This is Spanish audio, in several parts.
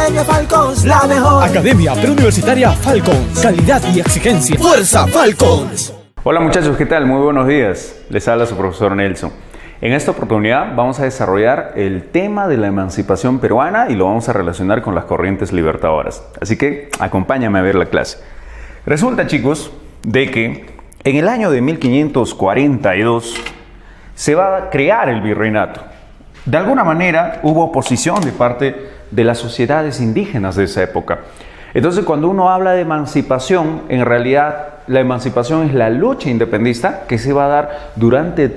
Academia Falcons, la mejor. Academia Preuniversitaria Falcons. Calidad y exigencia. ¡Fuerza Falcons! Hola muchachos, ¿qué tal? Muy buenos días. Les habla su profesor Nelson. En esta oportunidad vamos a desarrollar el tema de la emancipación peruana y lo vamos a relacionar con las corrientes libertadoras. Así que acompáñame a ver la clase. Resulta, chicos, de que en el año de 1542 se va a crear el virreinato. De alguna manera hubo oposición de parte de las sociedades indígenas de esa época. Entonces, cuando uno habla de emancipación, en realidad la emancipación es la lucha independentista que se va a dar durante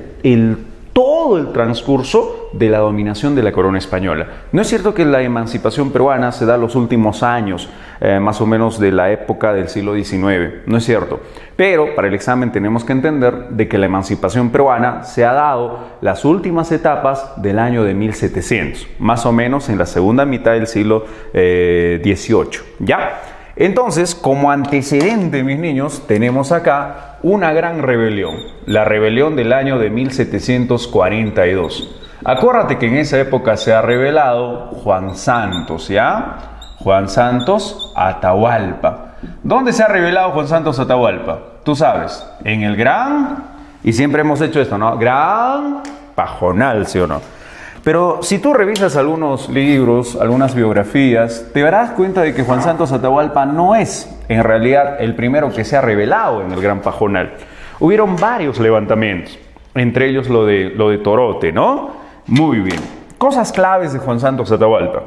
todo el transcurso de la dominación de la corona española. No es cierto que la emancipación peruana se da los últimos años, más o menos de la época del siglo XIX, no es cierto. Pero para el examen tenemos que entender de que la emancipación peruana se ha dado las últimas etapas del año de 1700, más o menos en la segunda mitad del siglo XVIII, ¿ya? Entonces, como antecedente, mis niños, tenemos acá una gran rebelión, la rebelión del año de 1742. Acuérdate que en esa época se ha rebelado Juan Santos, ¿ya? Juan Santos Atahualpa. ¿Dónde se ha rebelado Juan Santos Atahualpa? Tú sabes, en el Gran, y siempre hemos hecho esto, ¿no? Gran Pajonal, ¿sí o no? Pero si tú revisas algunos libros, algunas biografías, te darás cuenta de que Juan Santos Atahualpa no es en realidad el primero que se ha rebelado en el Gran Pajonal. Hubieron varios levantamientos, entre ellos lo de Torote, ¿no? Muy bien. Cosas claves de Juan Santos Atahualpa.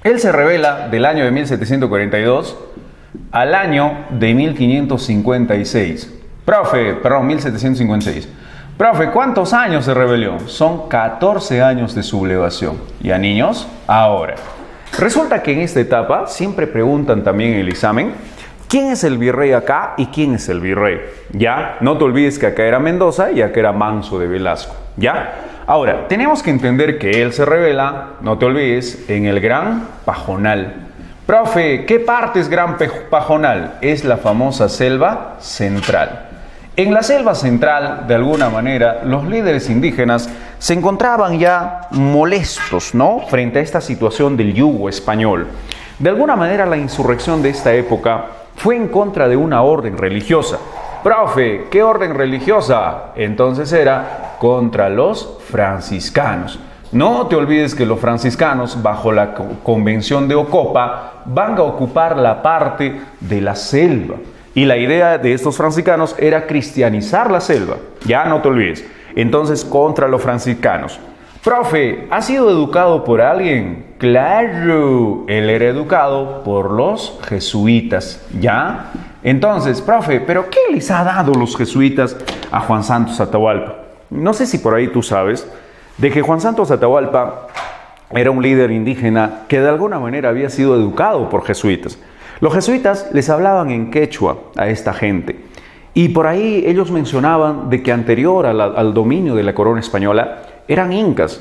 Él se rebela del año de 1742 al año de 1556. 1756. Profe, ¿cuántos años de rebelión? Son 14 años de sublevación. ¿Ya, niños? Ahora, resulta que en esta etapa siempre preguntan también en el examen ¿quién es el virrey acá y quién es el virrey? ¿Ya? No te olvides que acá era Mendoza y acá era Manso de Velasco. ¿Ya? Ahora, tenemos que entender que él se rebela, no te olvides, en el Gran Pajonal. Profe, ¿qué parte es Gran Pajonal? Es la famosa selva central. En la selva central, de alguna manera, los líderes indígenas se encontraban ya molestos, ¿no?, frente a esta situación del yugo español. De alguna manera, la insurrección de esta época fue en contra de una orden religiosa. Profe, ¿qué orden religiosa? Entonces era contra los franciscanos. No te olvides que los franciscanos, bajo la Convención de Ocopa, van a ocupar la parte de la selva. Y la idea de estos franciscanos era cristianizar la selva. Ya no te olvides. Entonces, contra los franciscanos. Profe, ¿ha sido educado por alguien? Claro, él era educado por los jesuitas. ¿Ya? Entonces, profe, ¿pero qué les ha dado los jesuitas a Juan Santos Atahualpa? No sé si por ahí tú sabes de que Juan Santos Atahualpa era un líder indígena que de alguna manera había sido educado por jesuitas. Los jesuitas les hablaban en quechua a esta gente y por ahí ellos mencionaban de que anterior al dominio de la corona española eran incas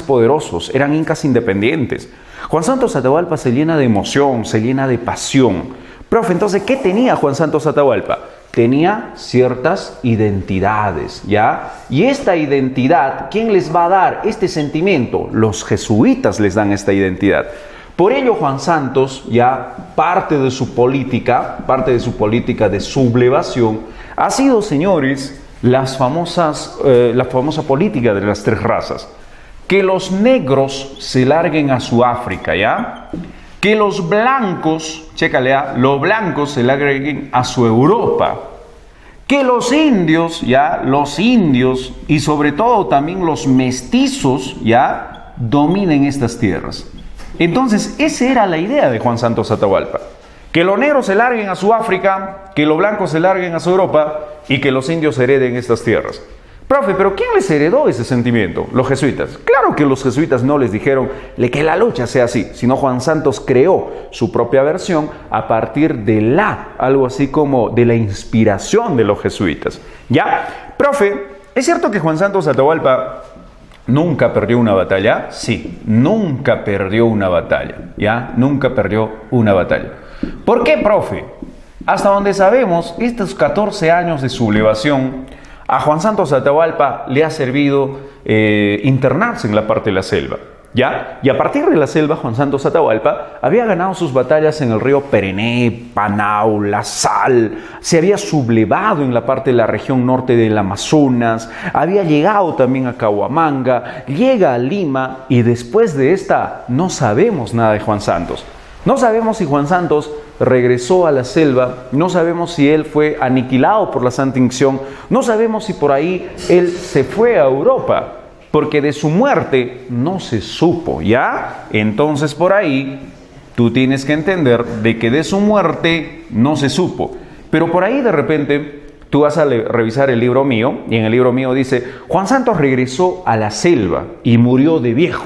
poderosos, eran incas independientes. Juan Santos Atahualpa se llena de emoción, se llena de pasión. Profe, entonces, ¿qué tenía Juan Santos Atahualpa? Tenía ciertas identidades, ¿ya? Y esta identidad, ¿quién les va a dar este sentimiento? Los jesuitas les dan esta identidad. Por ello, Juan Santos, ya parte de su política de sublevación, ha sido, señores, la famosa política de las tres razas. Que los negros se larguen a su África, ¿ya? Que los blancos, chécale, los blancos se larguen a su Europa. Que los indios, ¿ya? Los indios y sobre todo también los mestizos, ¿ya? Dominen estas tierras. Entonces, esa era la idea de Juan Santos Atahualpa. Que los negros se larguen a su África, que los blancos se larguen a su Europa y que los indios hereden estas tierras. Profe, ¿pero quién les heredó ese sentimiento? Los jesuitas. Claro que los jesuitas no les dijeron que la lucha sea así, sino Juan Santos creó su propia versión a partir de algo así como de la inspiración de los jesuitas. ¿Ya? Profe, ¿es cierto que Juan Santos Atahualpa nunca perdió una batalla? Sí, nunca perdió una batalla, ¿ya? Nunca perdió una batalla. ¿Por qué, profe? Hasta donde sabemos, estos 14 años de sublevación, a Juan Santos Atahualpa le ha servido internarse en la parte de la selva. ¿ya? Y a partir de la selva, Juan Santos Atahualpa había ganado sus batallas en el río Perené, Panau, La Sal, se había sublevado en la parte de la región norte del Amazonas, había llegado también a Cahuamanga, llega a Lima y después de esta no sabemos nada de Juan Santos. No sabemos si Juan Santos regresó a la selva, no sabemos si él fue aniquilado por la Santa Inquisición, no sabemos si por ahí él se fue a Europa, porque de su muerte no se supo, ¿ya? Entonces por ahí tú tienes que entender de que de su muerte no se supo, pero por ahí de repente tú vas a revisar el libro mío y en el libro mío dice, Juan Santos regresó a la selva y murió de viejo.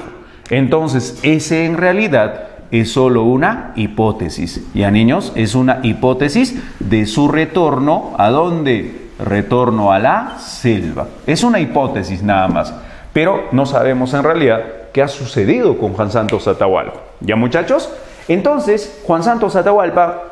Entonces ese en realidad es solo una hipótesis. Ya niños, es una hipótesis de su retorno. ¿A dónde? Retorno a la selva. Es una hipótesis nada más. Pero no sabemos en realidad qué ha sucedido con Juan Santos Atahualpa. ¿Ya muchachos? Entonces, Juan Santos Atahualpa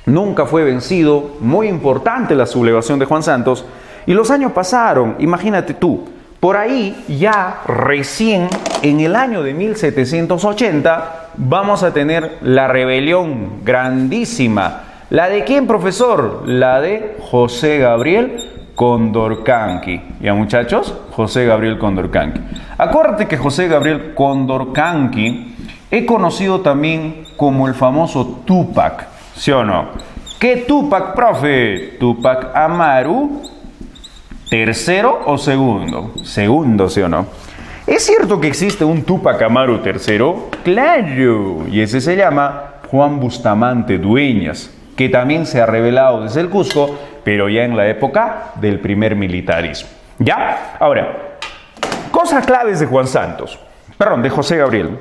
nunca fue vencido. Muy importante la sublevación de Juan Santos. Y los años pasaron. Imagínate tú. Por ahí ya recién en el año de 1780 vamos a tener la rebelión grandísima. ¿La de quién, profesor? La de José Gabriel Condorcanqui. ¿Ya muchachos? José Gabriel Condorcanqui. Acuérdate que José Gabriel Condorcanqui es conocido también como el famoso Túpac, ¿sí o no? ¿Qué Túpac, profe? Túpac Amaru. ¿Tercero o segundo? Segundo, ¿sí o no? ¿Es cierto que existe un Túpac Amaru tercero? ¡Claro! Y ese se llama Juan Bustamante Dueñas, que también se ha revelado desde el Cusco, pero ya en la época del primer militarismo. ¿Ya? Ahora, cosas claves de Juan Santos. Perdón, de José Gabriel.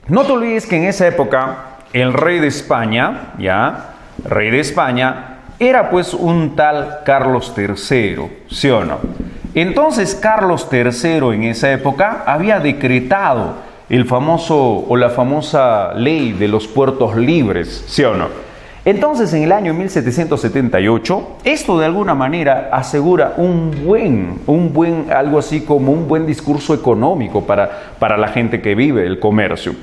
No te olvides que en esa época el rey de España, ¿ya? Rey de España, era pues un tal Carlos III, ¿sí o no? Entonces Carlos III en esa época había decretado el famoso o la famosa ley de los puertos libres, ¿sí o no? Entonces en el año 1778, esto de alguna manera asegura algo así como un buen discurso económico para la gente que vive el comercio.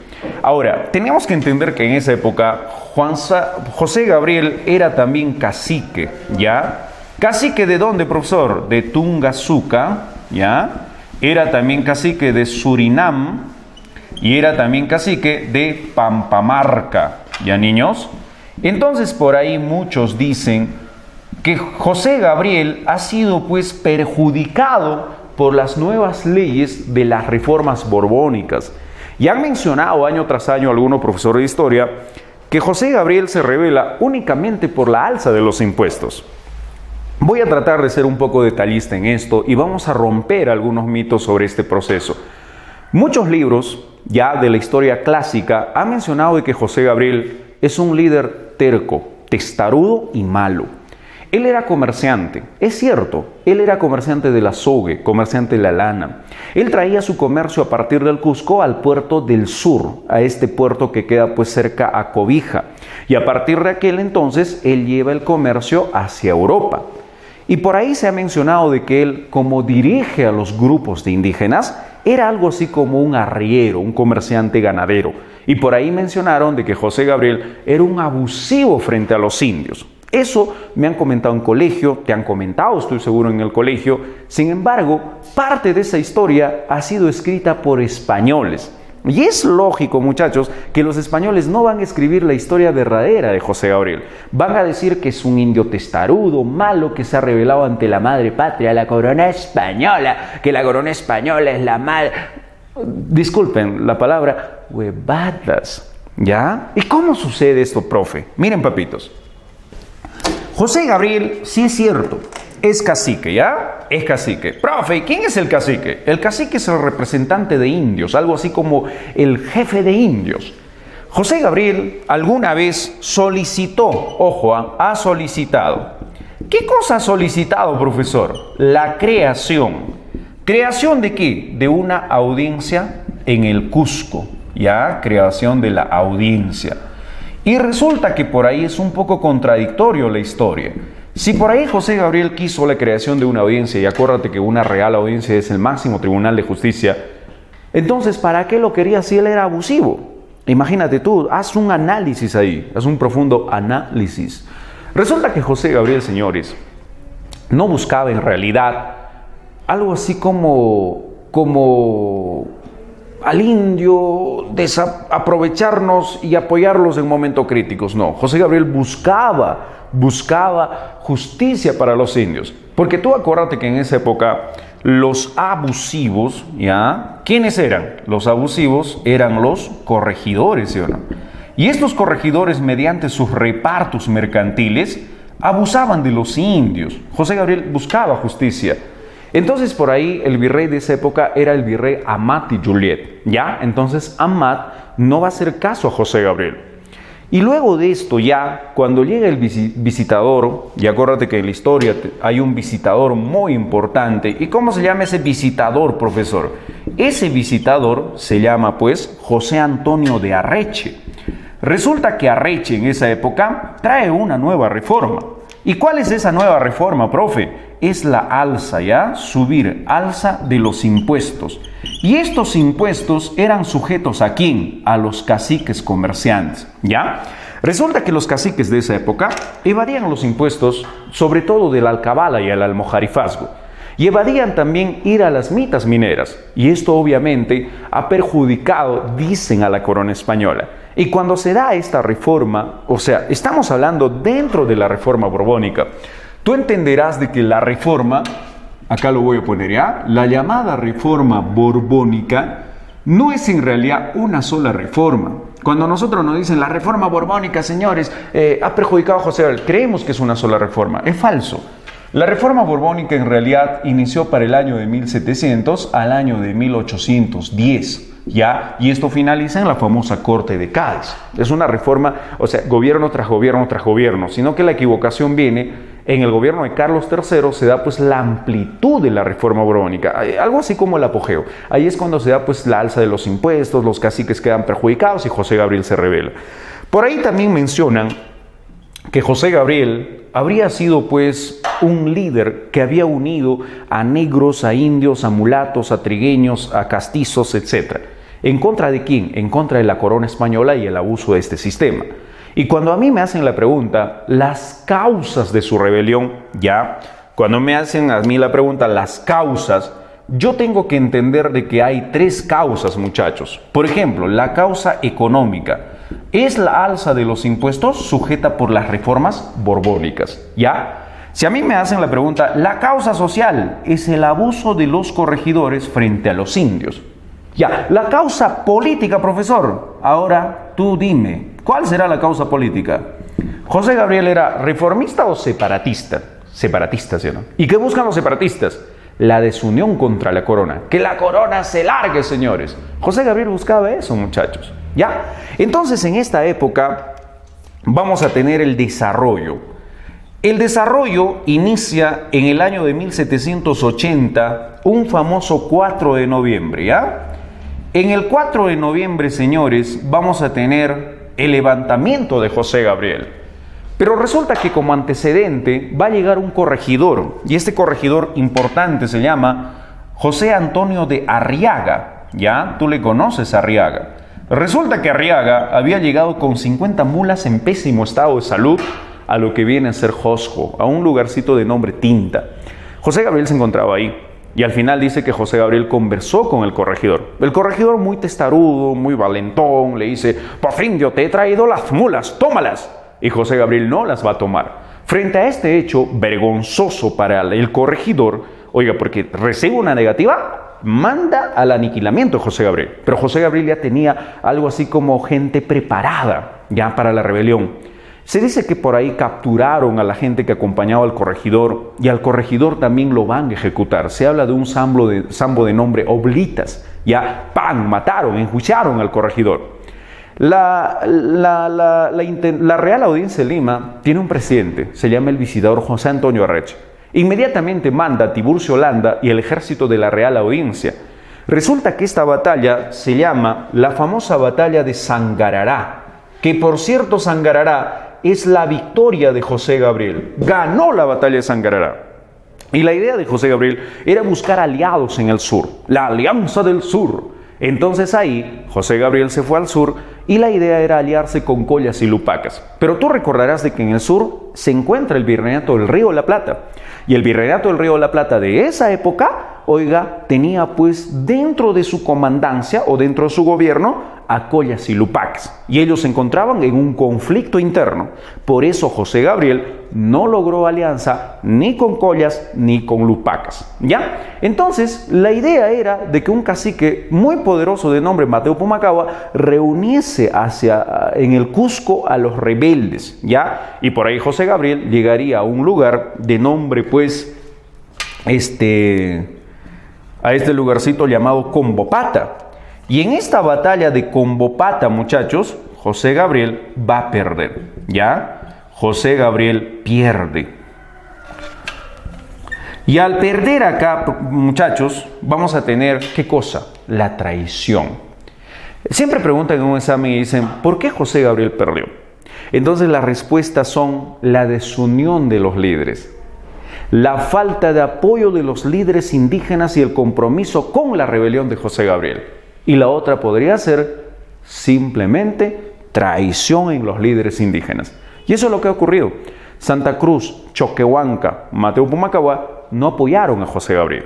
Ahora, tenemos que entender que en esa época José Gabriel era también cacique, ¿ya? ¿Cacique de dónde, profesor? De Tungazuca, ¿ya? Era también cacique de Surinam y era también cacique de Pampamarca, ¿ya niños? Entonces por ahí muchos dicen que José Gabriel ha sido pues perjudicado por las nuevas leyes de las reformas borbónicas. Y han mencionado año tras año algunos profesores de historia que José Gabriel se revela únicamente por la alza de los impuestos. Voy a tratar de ser un poco detallista en esto y vamos a romper algunos mitos sobre este proceso. Muchos libros ya de la historia clásica han mencionado de que José Gabriel es un líder terco, testarudo y malo. Él era comerciante, es cierto, él era comerciante de la sogue, comerciante de la lana. Él traía su comercio a partir del Cusco al puerto del sur, a este puerto que queda pues cerca a Cobija. Y a partir de aquel entonces, él lleva el comercio hacia Europa. Y por ahí se ha mencionado de que él, como dirige a los grupos de indígenas, era algo así como un arriero, un comerciante ganadero. Y por ahí mencionaron de que José Gabriel era un abusivo frente a los indios. Eso me han comentado en colegio, te han comentado, estoy seguro, en el colegio. Sin embargo, parte de esa historia ha sido escrita por españoles. Y es lógico, muchachos, que los españoles no van a escribir la historia verdadera de José Gabriel. Van a decir que es un indio testarudo, malo, que se ha rebelado ante la madre patria, la corona española, que la corona española es la madre... Disculpen la palabra, huevadas, ¿ya? ¿Y cómo sucede esto, profe? Miren, papitos. José Gabriel, sí es cierto, es cacique, ¿ya? Es cacique. Profe, ¿quién es el cacique? El cacique es el representante de indios, algo así como el jefe de indios. José Gabriel alguna vez solicitó, ojo, ha solicitado. ¿Qué cosa ha solicitado, profesor? La creación. ¿Creación de qué? De una audiencia en el Cusco, ¿ya? Creación de la audiencia. Y resulta que por ahí es un poco contradictorio la historia. Si por ahí José Gabriel quiso la creación de una audiencia, y acuérdate que una real audiencia es el máximo tribunal de justicia, Entonces, ¿para qué lo quería si él era abusivo? Imagínate tú, haz un análisis ahí, haz un profundo análisis. Resulta que José Gabriel, señores, no buscaba en realidad algo así como al indio, aprovecharnos y apoyarlos en momentos críticos. No, José Gabriel buscaba justicia para los indios. Porque tú acuérdate que en esa época los abusivos, ¿ya? ¿Quiénes eran? Los abusivos eran los corregidores, ¿sí o no? Y estos corregidores, mediante sus repartos mercantiles, abusaban de los indios. José Gabriel buscaba justicia. Entonces por ahí el virrey de esa época era el virrey Amat y Juliet, ¿ya? Entonces Amat no va a hacer caso a José Gabriel. Y luego de esto ya, cuando llega el visitador, y acuérdate que en la historia hay un visitador muy importante. ¿Y cómo se llama ese visitador, profesor? Ese visitador se llama pues José Antonio de Arreche. Resulta que Arreche en esa época trae una nueva reforma. ¿Y cuál es esa nueva reforma, profe? Es la alza, ¿ya? Alza de los impuestos. Y estos impuestos eran sujetos ¿a quién? A los caciques comerciantes, ¿ya? Resulta que los caciques de esa época evadían los impuestos, sobre todo de la alcabala y el almojarifazgo. Y evadían también ir a las mitas mineras. Y esto obviamente ha perjudicado, dicen, a la corona española. Y cuando se da esta reforma, o sea, estamos hablando dentro de la reforma borbónica, tú entenderás de que la reforma, acá lo voy a poner ya, la llamada reforma borbónica no es en realidad una sola reforma. Cuando nosotros nos dicen la reforma borbónica, señores, ha perjudicado a José Gabriel, creemos que es una sola reforma. Es falso. La reforma borbónica en realidad inició para el año de 1700 al año de 1810. ¿Ya? Y esto finaliza en la famosa Corte de Cádiz. Es una reforma, o sea, gobierno tras gobierno tras gobierno, sino que la equivocación viene en el gobierno de Carlos III. Se da pues la amplitud de la reforma borbónica, algo así como el apogeo. Ahí es cuando se da pues la alza de los impuestos, los caciques quedan perjudicados y José Gabriel se rebela. Por ahí también mencionan que José Gabriel habría sido pues un líder que había unido a negros, a indios, a mulatos, a trigueños, a castizos, etc. ¿En contra de quién? En contra de la corona española y el abuso de este sistema. Y cuando a mí me hacen la pregunta, las causas de su rebelión, ya, cuando me hacen a mí la pregunta, las causas, yo tengo que entender de que hay tres causas, muchachos. Por ejemplo, la causa económica. Es la alza de los impuestos sujeta por las reformas borbónicas, ¿ya? Si a mí me hacen la pregunta, la causa social es el abuso de los corregidores frente a los indios. Ya, la causa política, profesor. Ahora tú dime, ¿cuál será la causa política? ¿José Gabriel era reformista o separatista? Separatista, ¿sí o no? ¿Y qué buscan los separatistas? La desunión contra la corona. Que la corona se largue, señores. José Gabriel buscaba eso, muchachos. ¿Ya? Entonces, en esta época vamos a tener el desarrollo. El desarrollo inicia en el año de 1780, un famoso 4 de noviembre, ¿ya? En el 4 de noviembre, señores, vamos a tener el levantamiento de José Gabriel. Pero resulta que como antecedente va a llegar un corregidor, y este corregidor importante se llama José Antonio de Arriaga, ¿ya? Tú le conoces a Arriaga. Resulta que Arriaga había llegado con 50 mulas en pésimo estado de salud a lo que viene a ser Josjo, a un lugarcito de nombre Tinta. José Gabriel se encontraba ahí. Y al final dice que José Gabriel conversó con el corregidor. El corregidor, muy testarudo, muy valentón, le dice: Porfindio, te he traído las mulas, tómalas. Y José Gabriel no las va a tomar. Frente a este hecho vergonzoso para el corregidor, oiga, porque recibe una negativa, manda al aniquilamiento de José Gabriel. Pero José Gabriel ya tenía algo así como gente preparada ya para la rebelión. Se dice que por ahí capturaron a la gente que acompañaba al corregidor, y al corregidor también lo van a ejecutar. Se habla de un sambo de nombre Oblitas. Ya, ¡pam!, mataron, enjuiciaron al corregidor. La Real Audiencia de Lima tiene un presidente, se llama el visitador José Antonio Arreche. Inmediatamente manda a Tiburcio Landa y el ejército de la Real Audiencia. Resulta que esta batalla se llama la famosa batalla de Sangarará, que por cierto Sangarará es la victoria de José Gabriel. Ganó la batalla de Sangarará. Y la idea de José Gabriel era buscar aliados en el sur, la Alianza del Sur. Entonces ahí José Gabriel se fue al sur y la idea era aliarse con Collas y Lupacas. Pero tú recordarás de que en el sur se encuentra el Virreinato del Río de la Plata. Y el Virreinato del Río de la Plata de esa época, oiga, tenía pues dentro de su comandancia o dentro de su gobierno a Collas y Lupacas. Y ellos se encontraban en un conflicto interno. Por eso José Gabriel no logró alianza ni con Collas ni con Lupacas. ¿Ya? Entonces, la idea era de que un cacique muy poderoso de nombre Mateo Pumacahua reuniese en el Cusco a los rebeldes. ¿Ya? Y por ahí José Gabriel llegaría a un lugar de nombre, pues, a este lugarcito llamado Combopata. Y en esta batalla de Combopata, muchachos, José Gabriel va a perder, ¿ya? José Gabriel pierde. Y al perder acá, muchachos, vamos a tener, ¿qué cosa? La traición. Siempre preguntan en un examen y dicen, ¿por qué José Gabriel perdió? Entonces las respuestas son la desunión de los líderes, la falta de apoyo de los líderes indígenas y el compromiso con la rebelión de José Gabriel. Y la otra podría ser simplemente traición en los líderes indígenas. Y eso es lo que ha ocurrido. Santa Cruz, Choquehuanca, Mateo Pumacahua no apoyaron a José Gabriel.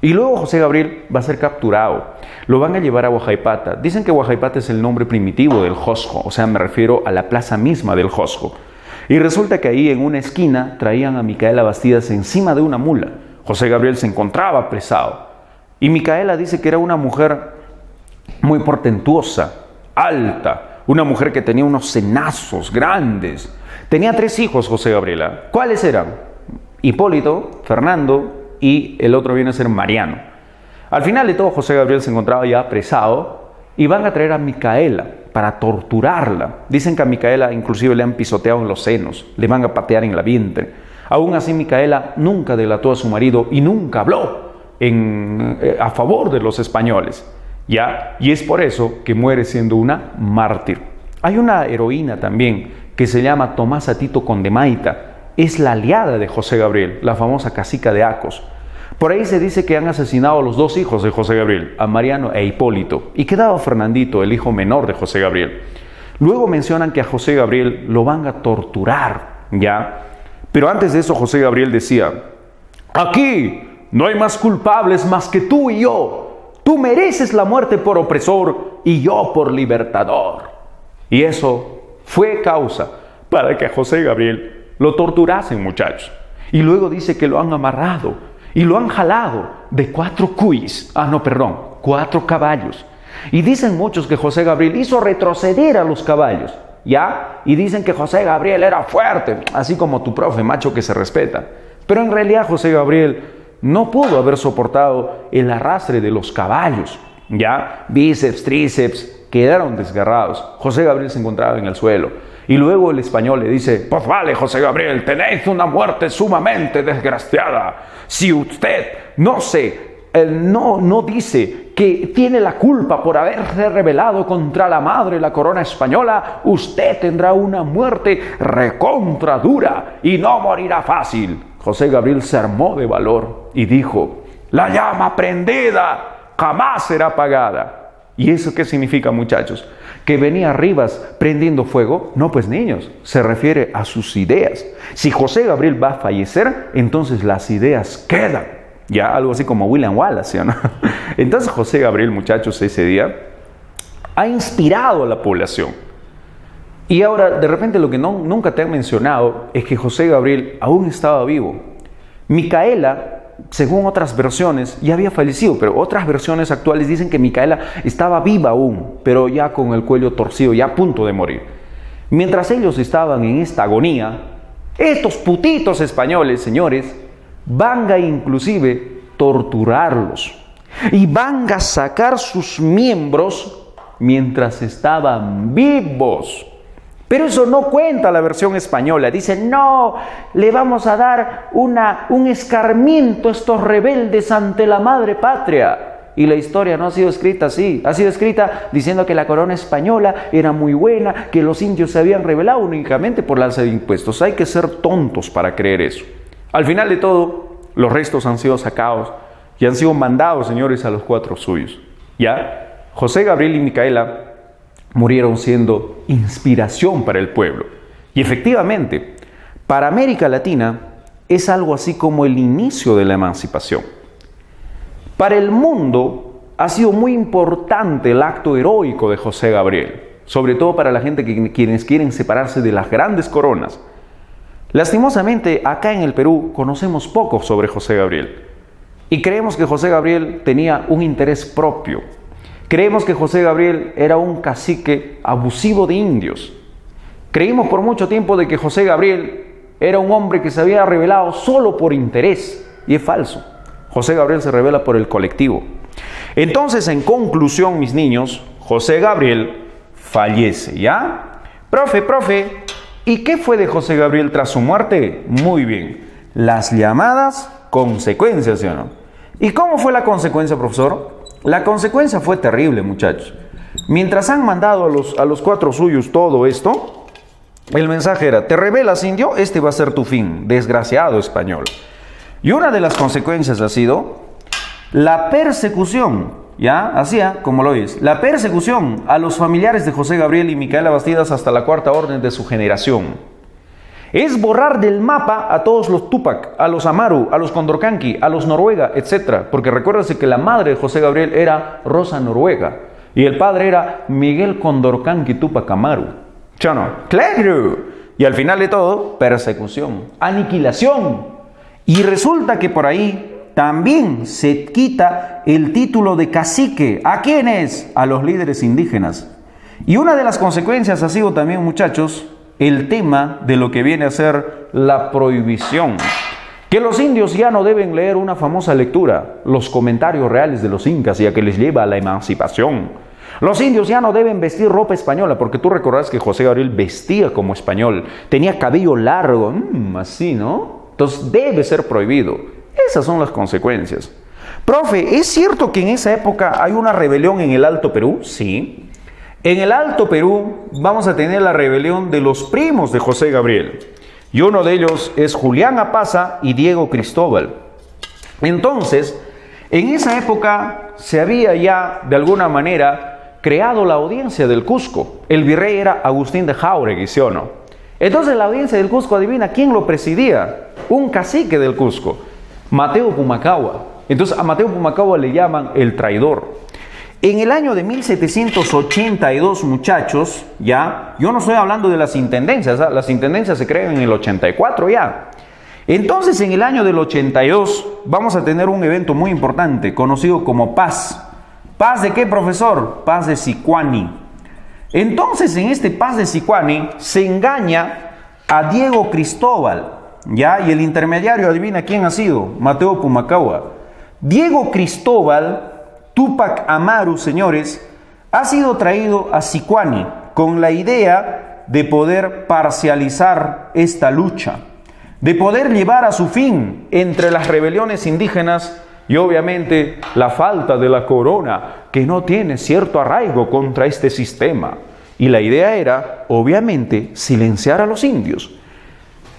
Y luego José Gabriel va a ser capturado. Lo van a llevar a Huajaipata. Dicen que Huajaipata es el nombre primitivo del Josjo. O sea, me refiero a la plaza misma del Josjo. Y resulta que ahí en una esquina traían a Micaela Bastidas encima de una mula. José Gabriel se encontraba apresado. Y Micaela dice que era una mujer muy portentosa, alta, una mujer que tenía unos cenazos grandes. Tenía 3 hijos José Gabriela. ¿Cuáles eran? Hipólito, Fernando y el otro viene a ser Mariano. Al final de todo José Gabriel se encontraba ya apresado y van a traer a Micaela para torturarla. Dicen que a Micaela inclusive le han pisoteado en los senos, le van a patear en la vientre. Aún así Micaela nunca delató a su marido y nunca habló a favor de los españoles. ¿Ya? Y es por eso que muere siendo una mártir. Hay una heroína también que se llama Tomasa Tito Condemaita. Es la aliada de José Gabriel, la famosa cacica de Acos. Por ahí se dice que han asesinado a los 2 hijos de José Gabriel, a Mariano e Hipólito, y quedaba Fernandito, el hijo menor de José Gabriel. Luego mencionan que a José Gabriel lo van a torturar, ¿ya? Pero antes de eso José Gabriel decía, aquí no hay más culpables más que tú y yo. Tú mereces la muerte por opresor y yo por libertador. Y eso fue causa para que a José Gabriel lo torturasen, muchachos. Y luego dice que lo han amarrado y lo han jalado de 4 cuis. 4 caballos. Y dicen muchos que José Gabriel hizo retroceder a los caballos, ¿ya? Y dicen que José Gabriel era fuerte, así como tu profe, macho que se respeta. Pero en realidad José Gabriel no pudo haber soportado el arrastre de los caballos, ¿ya? Bíceps, tríceps, quedaron desgarrados. José Gabriel se encontraba en el suelo. Y luego el español le dice, pues vale, José Gabriel, tenéis una muerte sumamente desgraciada. Si usted no dice que tiene la culpa por haberse rebelado contra la madre, la corona española, usted tendrá una muerte recontra dura y no morirá fácil. José Gabriel se armó de valor y dijo, la llama prendida jamás será apagada. ¿Y eso qué significa, muchachos? ¿Que venía Rivas prendiendo fuego? No, pues niños, se refiere a sus ideas. Si José Gabriel va a fallecer, entonces las ideas quedan. Ya, algo así como William Wallace, ¿sí o no? Entonces José Gabriel, muchachos, ese día ha inspirado a la población. Y ahora, de repente, lo que nunca te han mencionado es que José Gabriel aún estaba vivo. Micaela, según otras versiones, ya había fallecido, pero otras versiones actuales dicen que Micaela estaba viva aún, pero ya con el cuello torcido, ya a punto de morir. Mientras ellos estaban en esta agonía, estos putitos españoles, señores, van a inclusive torturarlos y van a sacar sus miembros mientras estaban vivos. Pero eso no cuenta la versión española. Dicen, no, le vamos a dar un escarmiento a estos rebeldes ante la madre patria. Y la historia no ha sido escrita así. Ha sido escrita diciendo que la corona española era muy buena, que los indios se habían rebelado únicamente por la alza de impuestos. Hay que ser tontos para creer eso. Al final de todo, los restos han sido sacados y han sido mandados, señores, a los 4 suyos. ¿Ya? José Gabriel y Micaela murieron siendo inspiración para el pueblo. Y efectivamente, para América Latina es algo así como el inicio de la emancipación. Para el mundo ha sido muy importante el acto heroico de José Gabriel, sobre todo para la gente quienes quieren separarse de las grandes coronas. Lastimosamente, acá en el Perú conocemos poco sobre José Gabriel y creemos que José Gabriel tenía un interés propio. Creemos que José Gabriel era un cacique abusivo de indios. Creímos por mucho tiempo de que José Gabriel era un hombre que se había rebelado solo por interés, y es falso. José Gabriel se rebela por el colectivo. Entonces, en conclusión, mis niños, José Gabriel fallece, ¿ya? Profe, ¿y qué fue de José Gabriel tras su muerte? Muy bien, las llamadas consecuencias, ¿sí o no? ¿Y cómo fue la consecuencia, profesor? La consecuencia fue terrible, muchachos. Mientras han mandado a los 4 suyos todo esto, el mensaje era: te rebelas, indio, este va a ser tu fin, desgraciado español. Y una de las consecuencias ha sido la persecución, ¿ya? Así, como lo oyes, la persecución a los familiares de José Gabriel y Micaela Bastidas hasta la 4ª orden de su generación. Es borrar del mapa a todos los Túpac, a los Amaru, a los Condorcanqui, a los Noruega, etc. Porque recuérdense que la madre de José Gabriel era Rosa Noruega y el padre era Miguel Condorcanqui Túpac Amaru. ¿Sí o no? ¡Claro! Y al final de todo, persecución, aniquilación. Y resulta que por ahí también se quita el título de cacique. ¿A quiénes? A los líderes indígenas. Y una de las consecuencias ha sido también, muchachos, el tema de lo que viene a ser la prohibición. Que los indios ya no deben leer una famosa lectura, los comentarios reales de los incas, ya que les lleva a la emancipación. Los indios ya no deben vestir ropa española, porque tú recordarás que José Gabriel vestía como español, tenía cabello largo, así, ¿no? Entonces debe ser prohibido. Esas son las consecuencias. Profe, ¿es cierto que en esa época hay una rebelión en el Alto Perú? Sí. En el Alto Perú vamos a tener la rebelión de los primos de José Gabriel. Y uno de ellos es Julián Apaza y Diego Cristóbal. Entonces, en esa época se había ya, de alguna manera, creado la audiencia del Cusco. El virrey era Agustín de Jáuregui, ¿sí o no? Entonces, la audiencia del Cusco, adivina quién lo presidía. Un cacique del Cusco, Mateo Pumacahua. Entonces, a Mateo Pumacahua le llaman el traidor. En el año de 1782, muchachos, ya, yo no estoy hablando de las intendencias, ¿eh? Las intendencias se crean en el 84 ya. Entonces, en el año del 82, vamos a tener un evento muy importante, conocido como Paz. ¿Paz de qué, profesor? Paz de Sicuani. Entonces, en este Paz de Sicuani, se engaña a Diego Cristóbal, ya, y el intermediario, adivina quién ha sido, Mateo Pumacahua. Diego Cristóbal Túpac Amaru, señores, ha sido traído a Sicuani con la idea de poder parcializar esta lucha, de poder llevar a su fin entre las rebeliones indígenas y obviamente la falta de la corona, que no tiene cierto arraigo contra este sistema. Y la idea era, obviamente, silenciar a los indios.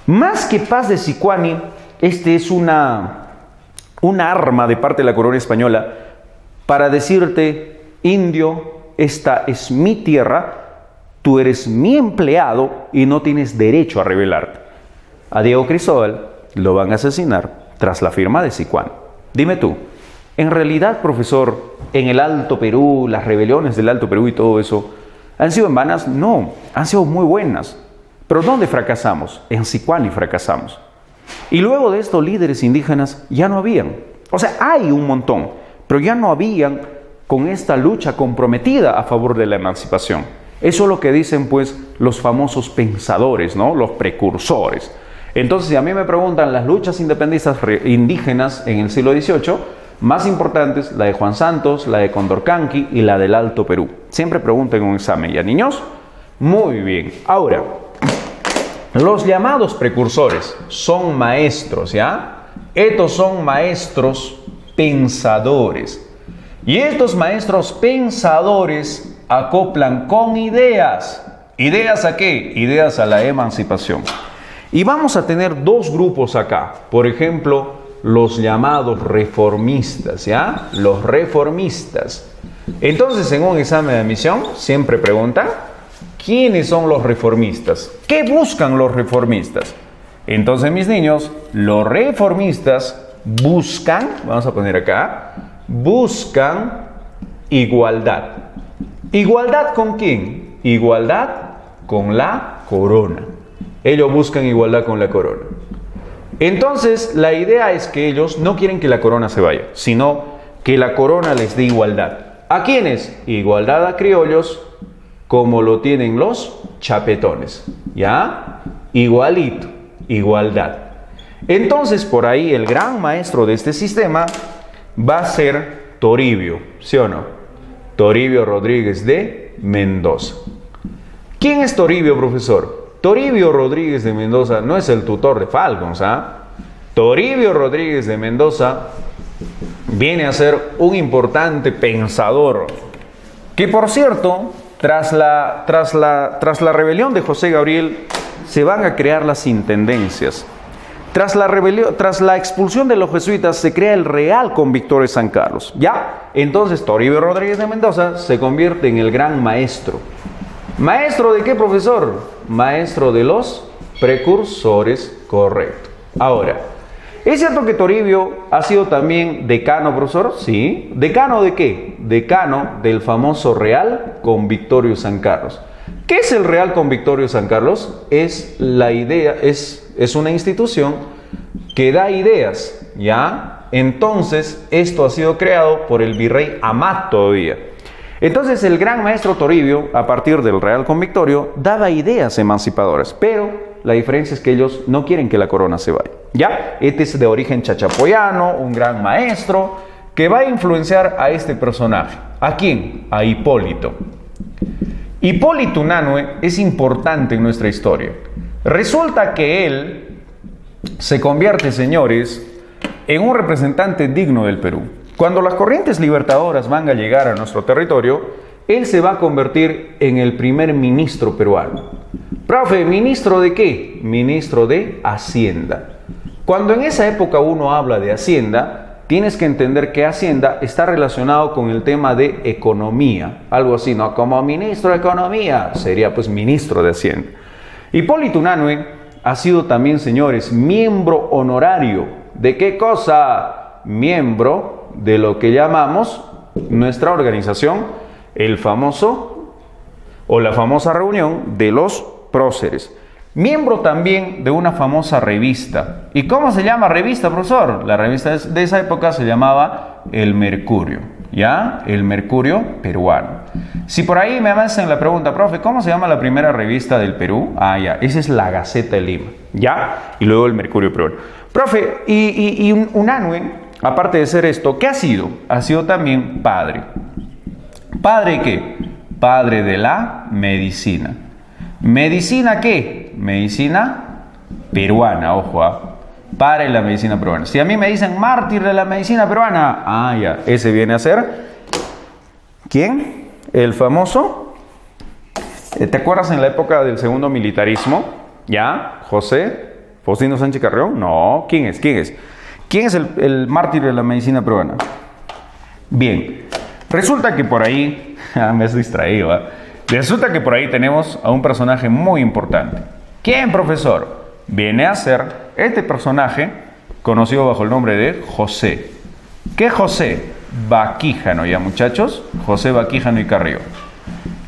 Más que Paz de Sicuani, este es una arma de parte de la corona española para decirte: indio, esta es mi tierra, tú eres mi empleado y no tienes derecho a rebelarte. A Diego Cristóbal lo van a asesinar tras la firma de Sicuani. Dime tú, ¿en realidad, profesor, en el Alto Perú, las rebeliones del Alto Perú y todo eso, han sido en vanas? No, han sido muy buenas. ¿Pero dónde fracasamos? En Sicuani fracasamos. Y luego de esto, líderes indígenas ya no habían. O sea, hay un montón, pero ya no habían con esta lucha comprometida a favor de la emancipación. Eso es lo que dicen, pues, los famosos pensadores, ¿no? Los precursores. Entonces, si a mí me preguntan las luchas independistas indígenas en el siglo XVIII, más importantes, la de Juan Santos, la de Condorcanqui y la del Alto Perú. Siempre pregunten en un examen, ¿ya, niños? Muy bien. Ahora, los llamados precursores son maestros, ¿ya? Estos son maestros pensadores. Y estos maestros pensadores acoplan con ideas. ¿Ideas a qué? Ideas a la emancipación. Y vamos a tener dos grupos acá. Por ejemplo, los llamados reformistas, ¿ya? Los reformistas. Entonces, en un examen de admisión, siempre preguntan, ¿quiénes son los reformistas? ¿Qué buscan los reformistas? Entonces, mis niños, los reformistas buscan, vamos a poner acá, buscan igualdad. ¿Igualdad con quién? Igualdad con la corona. Ellos buscan igualdad con la corona. Entonces, la idea es que ellos no quieren que la corona se vaya, sino que la corona les dé igualdad. ¿A quiénes? Igualdad a criollos, como lo tienen los chapetones. ¿Ya? Igualito, igualdad. Entonces, por ahí el gran maestro de este sistema va a ser Toribio, ¿sí o no? Toribio Rodríguez de Mendoza. ¿Quién es Toribio, profesor? Toribio Rodríguez de Mendoza no es el tutor de Falcons, ¿ah? Toribio Rodríguez de Mendoza viene a ser un importante pensador, que por cierto, tras la rebelión de José Gabriel, se van a crear las intendencias. Tras la expulsión de los jesuitas, se crea el Real Convictorio de San Carlos. ¿Ya? Entonces, Toribio Rodríguez de Mendoza se convierte en el gran maestro. ¿Maestro de qué, profesor? Maestro de los precursores, correcto. Ahora, ¿es cierto que Toribio ha sido también decano, profesor? Sí. ¿Decano de qué? Decano del famoso Real Convictorio San Carlos. ¿Qué es el Real Convictorio San Carlos? Es una institución que da ideas, ¿ya? Entonces, esto ha sido creado por el virrey Amat todavía. Entonces, el gran maestro Toribio, a partir del Real Convictorio, daba ideas emancipadoras, pero la diferencia es que ellos no quieren que la corona se vaya, ¿ya? Este es de origen chachapoyano, un gran maestro, que va a influenciar a este personaje. ¿A quién? A Hipólito. Hipólito Unanue es importante en nuestra historia. Resulta que él se convierte, señores, en un representante digno del Perú. Cuando las corrientes libertadoras van a llegar a nuestro territorio, él se va a convertir en el primer ministro peruano. Profe, ¿ministro de qué? Ministro de Hacienda. Cuando en esa época uno habla de Hacienda, tienes que entender que Hacienda está relacionado con el tema de economía. Algo así, ¿no? Como ministro de Economía, sería pues ministro de Hacienda. Hipólito Unanue ha sido también, señores, miembro honorario. ¿De qué cosa? Miembro de lo que llamamos nuestra organización, el famoso o la famosa reunión de los próceres. Miembro también de una famosa revista. ¿Y cómo se llama revista, profesor? La revista de esa época se llamaba El Mercurio, ¿ya? El Mercurio peruano. Si por ahí me hacen la pregunta, profe, ¿cómo se llama la primera revista del Perú? Ah, ya, esa es la Gaceta de Lima, ¿ya? Y luego El Mercurio peruano. Profe, y Unanue, aparte de ser esto, ¿qué ha sido? Ha sido también padre. ¿Padre de qué? Padre de la medicina. ¿Medicina qué? Medicina peruana, ojo, padre de la medicina peruana. Si a mí me dicen mártir de la medicina peruana, ah, ya, ese viene a ser, ¿quién? El famoso, ¿te acuerdas en la época del segundo militarismo? ¿Ya? ¿José? ¿Faustino Sánchez Carrión? No, ¿quién es? ¿Quién es el mártir de la medicina peruana? Bien, resulta que por ahí, me has distraído, resulta que por ahí tenemos a un personaje muy importante. ¿Quién, profesor? Viene a ser este personaje conocido bajo el nombre de José. ¿Qué José? Vaquíjano, ¿ya, muchachos? José Vaquíjano y Carrión.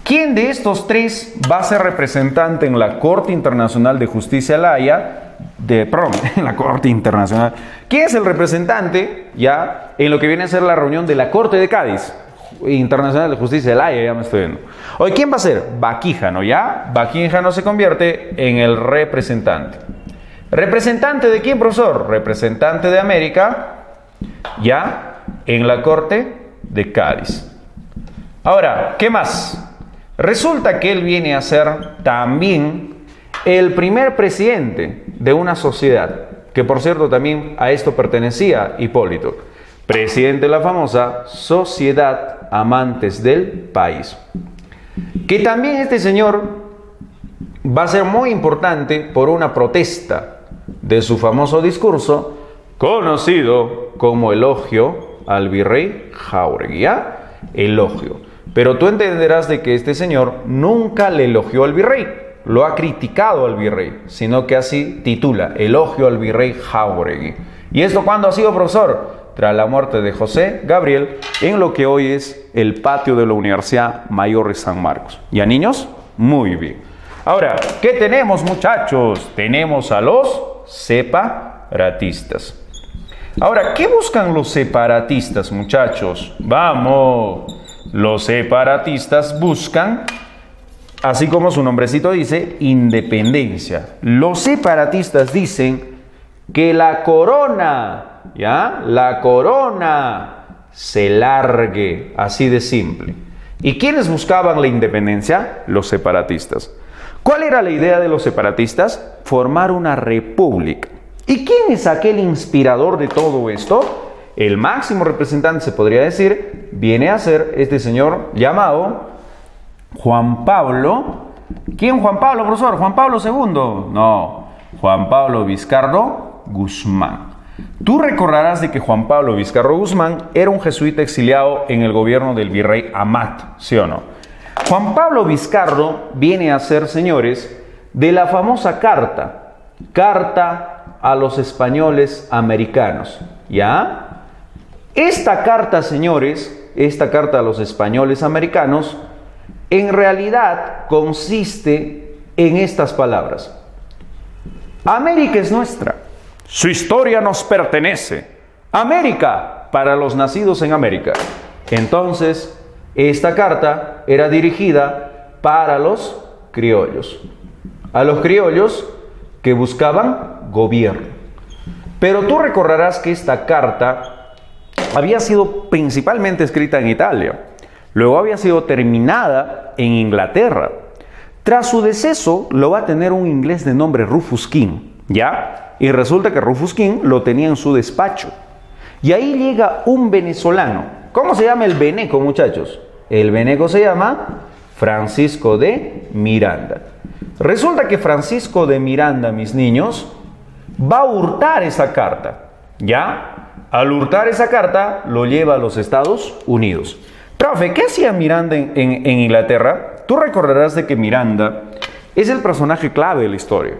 ¿Quién de estos tres va a ser representante en la Corte Internacional de Justicia de La Haya? En la Corte Internacional. ¿Quién es el representante ya en lo que viene a ser la reunión de la Corte de Cádiz Internacional de Justicia de La Haya? Ya me estoy viendo. Hoy, ¿quién va a ser? Vaquíjano, ¿ya? Vaquíjano se convierte en el representante. ¿Representante de quién, profesor? Representante de América, ¿ya? En la Corte de Cádiz. Ahora, ¿qué más? Resulta que él viene a ser también el primer presidente de una sociedad, que por cierto también a esto pertenecía Hipólito. Presidente de la famosa Sociedad Amantes del País. Que también este señor va a ser muy importante por una protesta de su famoso discurso, conocido como elogio al virrey Jáuregui, ¿ya? elogio. Pero tú entenderás de que este señor nunca le elogió al virrey, lo ha criticado al virrey, sino que así titula, elogio al virrey Jáuregui. ¿Y esto cuándo ha sido, profesor? Tras la muerte de José Gabriel, en lo que hoy es el patio de la Universidad Mayor de San Marcos. ¿Ya, niños? Muy bien. Ahora, ¿qué tenemos, muchachos? Tenemos a los separatistas. Ahora, ¿qué buscan los separatistas, muchachos? Vamos, los separatistas buscan, así como su nombrecito dice, independencia. Los separatistas dicen que la corona, ¿ya? La corona se largue, así de simple. ¿Y quiénes buscaban la independencia? Los separatistas. ¿Cuál era la idea de los separatistas? Formar una república. ¿Y quién es aquel inspirador de todo esto? El máximo representante, se podría decir, viene a ser este señor llamado Juan Pablo. ¿Quién Juan Pablo, profesor? ¿Juan Pablo II? No, Juan Pablo Vizcarro Guzmán. Tú recordarás de que Juan Pablo Vizcarro Guzmán era un jesuita exiliado en el gobierno del virrey Amat, ¿sí o no? Juan Pablo Vizcarro viene a ser, señores, de la famosa carta a los españoles americanos, ¿ya? Esta carta, señores, esta carta a los españoles americanos, en realidad consiste en estas palabras. América es nuestra, su historia nos pertenece. América para los nacidos en América. Entonces, esta carta era dirigida para los criollos. A los criollos que buscaban gobierno. Pero tú recordarás que esta carta había sido principalmente escrita en Italia. Luego había sido terminada en Inglaterra. Tras su deceso, lo va a tener un inglés de nombre Rufus King, ¿ya? Y resulta que Rufus King lo tenía en su despacho. Y ahí llega un venezolano. ¿Cómo se llama el veneco, muchachos? El veneco se llama Francisco de Miranda. Resulta que Francisco de Miranda, mis niños, va a hurtar esa carta, ¿ya? Al hurtar esa carta, lo lleva a los Estados Unidos. Profe, ¿qué hacía Miranda en Inglaterra? Tú recordarás de que Miranda es el personaje clave de la historia.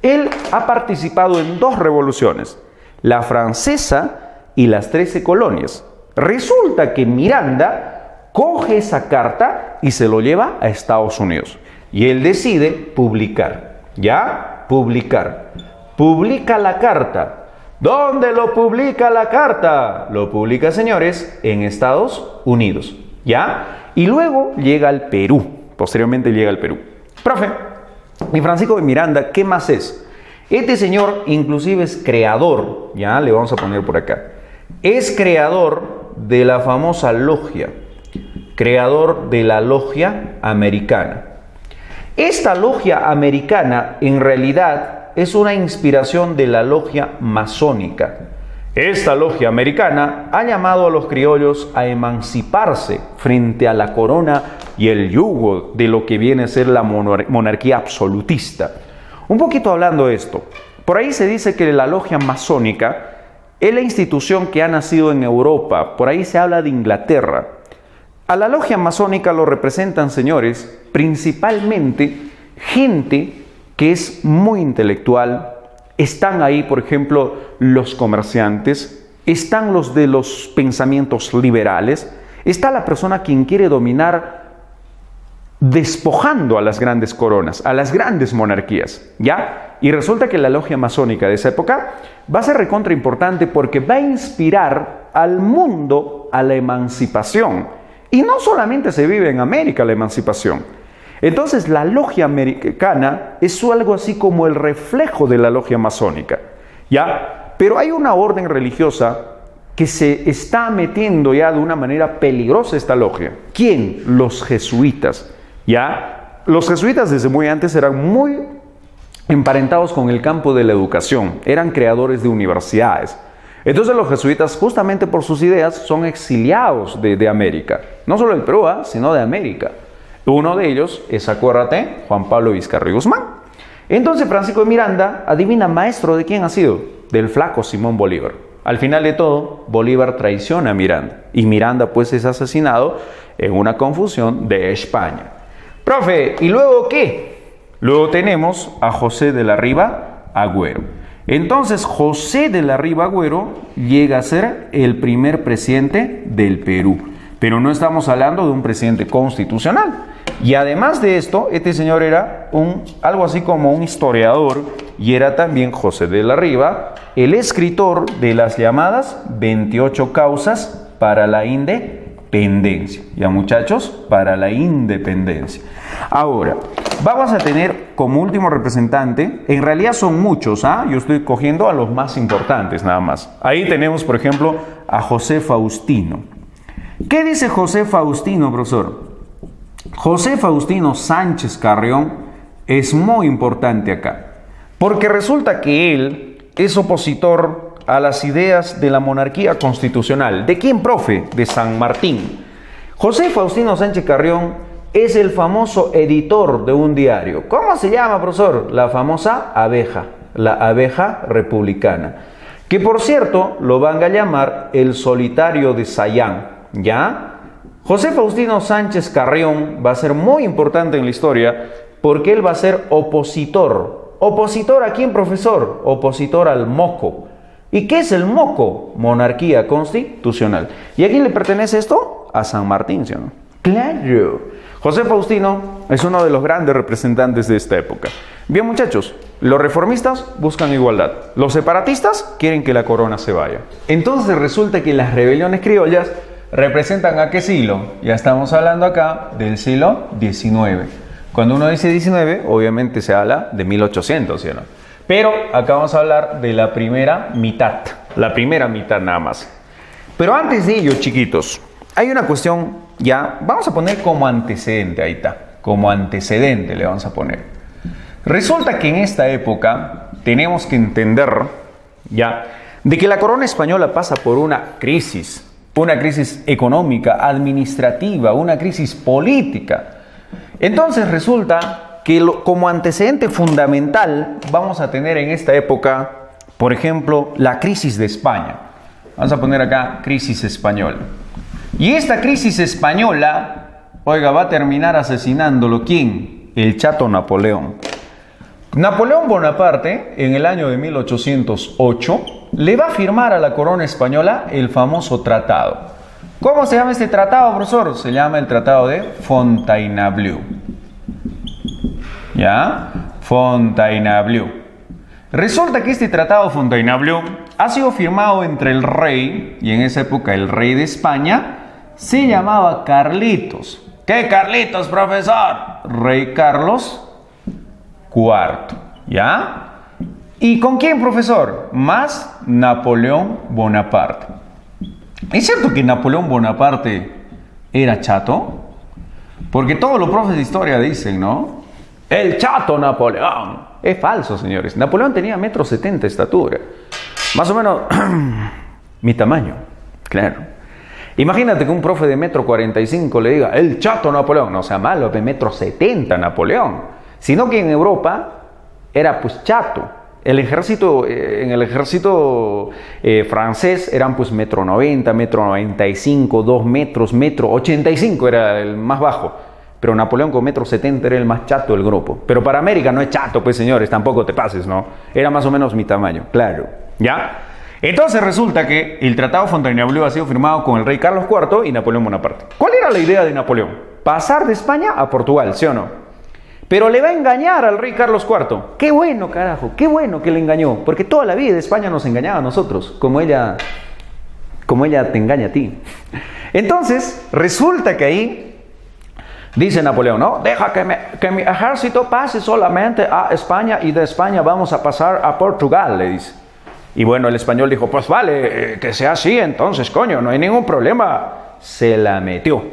Él ha participado en 2 revoluciones, la francesa y las 13 colonias. Resulta que Miranda coge esa carta y se lo lleva a Estados Unidos. Y él decide publicar, ¿ya? Publicar. Publica la carta. ¿Dónde lo publica la carta? Lo publica, señores, en Estados Unidos, ¿ya? Y luego llega al Perú. Posteriormente llega al Perú. Profe, y Francisco de Miranda, ¿qué más es? Este señor inclusive es creador, ¿ya? Le vamos a poner por acá. Es creador de la famosa logia. Creador de la logia americana. Esta logia americana en realidad es una inspiración de la logia masónica. Esta logia americana ha llamado a los criollos a emanciparse frente a la corona y el yugo de lo que viene a ser la monarquía absolutista. Un poquito hablando de esto, por ahí se dice que la logia masónica es la institución que ha nacido en Europa, por ahí se habla de Inglaterra. A la logia masónica lo representan, señores, principalmente gente que es muy intelectual. Están ahí, por ejemplo, los comerciantes, están los de los pensamientos liberales, está la persona quien quiere dominar despojando a las grandes coronas, a las grandes monarquías, ¿ya? Y resulta que la logia masónica de esa época va a ser recontra importante porque va a inspirar al mundo a la emancipación. Y no solamente se vive en América la emancipación. Entonces la logia americana es algo así como el reflejo de la logia masónica, ¿ya? Pero hay una orden religiosa que se está metiendo ya de una manera peligrosa esta logia. ¿Quién? Los jesuitas, ¿ya? Los jesuitas desde muy antes eran muy emparentados con el campo de la educación, eran creadores de universidades. Entonces los jesuitas, justamente por sus ideas, son exiliados de América. No solo del Perú, sino de América. Uno de ellos es, acuérdate, Juan Pablo Vizcarro y Guzmán. Entonces Francisco de Miranda, adivina, maestro de quién ha sido. Del flaco Simón Bolívar. Al final de todo, Bolívar traiciona a Miranda y Miranda pues es asesinado en una confusión de España. Profe, ¿y luego qué? Luego tenemos a José de la Riva Agüero. Entonces José de la Riva Agüero llega a ser el primer presidente del Perú. Pero no estamos hablando de un presidente constitucional. Y además de esto, este señor era algo así como un historiador y era también José de la Riva, el escritor de las llamadas 28 causas para la independencia. Ya muchachos, para la independencia. Ahora, vamos a tener como último representante, en realidad son muchos, yo estoy cogiendo a los más importantes nada más. Ahí tenemos, por ejemplo, a José Faustino. ¿Qué dice José Faustino, profesor? José Faustino Sánchez Carrión es muy importante acá, porque resulta que él es opositor a las ideas de la monarquía constitucional. ¿De quién, profe? De San Martín. José Faustino Sánchez Carrión es el famoso editor de un diario. ¿Cómo se llama, profesor? La famosa Abeja, la Abeja Republicana, que por cierto lo van a llamar el solitario de Sayán, ¿ya? José Faustino Sánchez Carrión va a ser muy importante en la historia porque él va a ser opositor. ¿Opositor a quién, profesor? Opositor al moco. ¿Y qué es el moco? Monarquía constitucional. ¿Y a quién le pertenece esto? A San Martín, ¿sí o no? ¡Claro! José Faustino es uno de los grandes representantes de esta época. Bien, muchachos, los reformistas buscan igualdad. Los separatistas quieren que la corona se vaya. Entonces resulta que las rebeliones criollas representan ¿a qué siglo? Ya estamos hablando acá del siglo XIX. Cuando uno dice 19, obviamente se habla de 1800, ¿sí o no? Pero acá vamos a hablar de la primera mitad nada más. Pero antes de ello, chiquitos, hay una cuestión, ya, vamos a poner como antecedente, ahí está, como antecedente le vamos a poner. Resulta que en esta época tenemos que entender, ya, de que la corona española pasa por una crisis económica, administrativa, una crisis política. Entonces resulta que como antecedente fundamental vamos a tener en esta época, por ejemplo, la crisis de España. Vamos a poner acá crisis española. Y esta crisis española, oiga, va a terminar asesinándolo ¿quién? El chato Napoleón. Napoleón Bonaparte, en el año de 1808, le va a firmar a la corona española el famoso tratado. ¿Cómo se llama este tratado, profesor? Se llama el Tratado de Fontainebleau. ¿Ya? Fontainebleau. Resulta que este Tratado de Fontainebleau ha sido firmado entre el rey, y en esa época el rey de España, se llamaba Carlitos. ¿Qué Carlitos, profesor? Rey Carlos IV. ¿Ya? ¿Y con quién, profesor? Más Napoleón Bonaparte. ¿Es cierto que Napoleón Bonaparte era chato? Porque todos los profes de historia dicen, ¿no? El chato Napoleón. Es falso, señores. Napoleón tenía 1,70 m de estatura. Más o menos mi tamaño, claro. Imagínate que un profe de 1,45 m le diga, el chato Napoleón. No sea malo, de 1,70 m Napoleón. Sino que en Europa era pues chato. En el ejército francés eran pues 1,90 m, 1,95 m, 2 metros, 1,85 m era el más bajo. Pero Napoleón con 1,70 m era el más chato del grupo. Pero para América no es chato, pues señores, tampoco te pases, ¿no? Era más o menos mi tamaño, claro. ¿Ya? Entonces resulta que el Tratado Fontainebleau ha sido firmado con el rey Carlos IV y Napoleón Bonaparte. ¿Cuál era la idea de Napoleón? Pasar de España a Portugal, ¿sí o no? Pero le va a engañar al rey Carlos IV. Qué bueno, carajo, qué bueno que le engañó. Porque toda la vida España nos engañaba a nosotros, como ella te engaña a ti. Entonces, resulta que ahí dice Napoleón, ¿no? Deja que mi ejército pase solamente a España y de España vamos a pasar a Portugal, le dice. Y bueno, el español dijo, pues vale, que sea así entonces, coño, no hay ningún problema. Se la metió.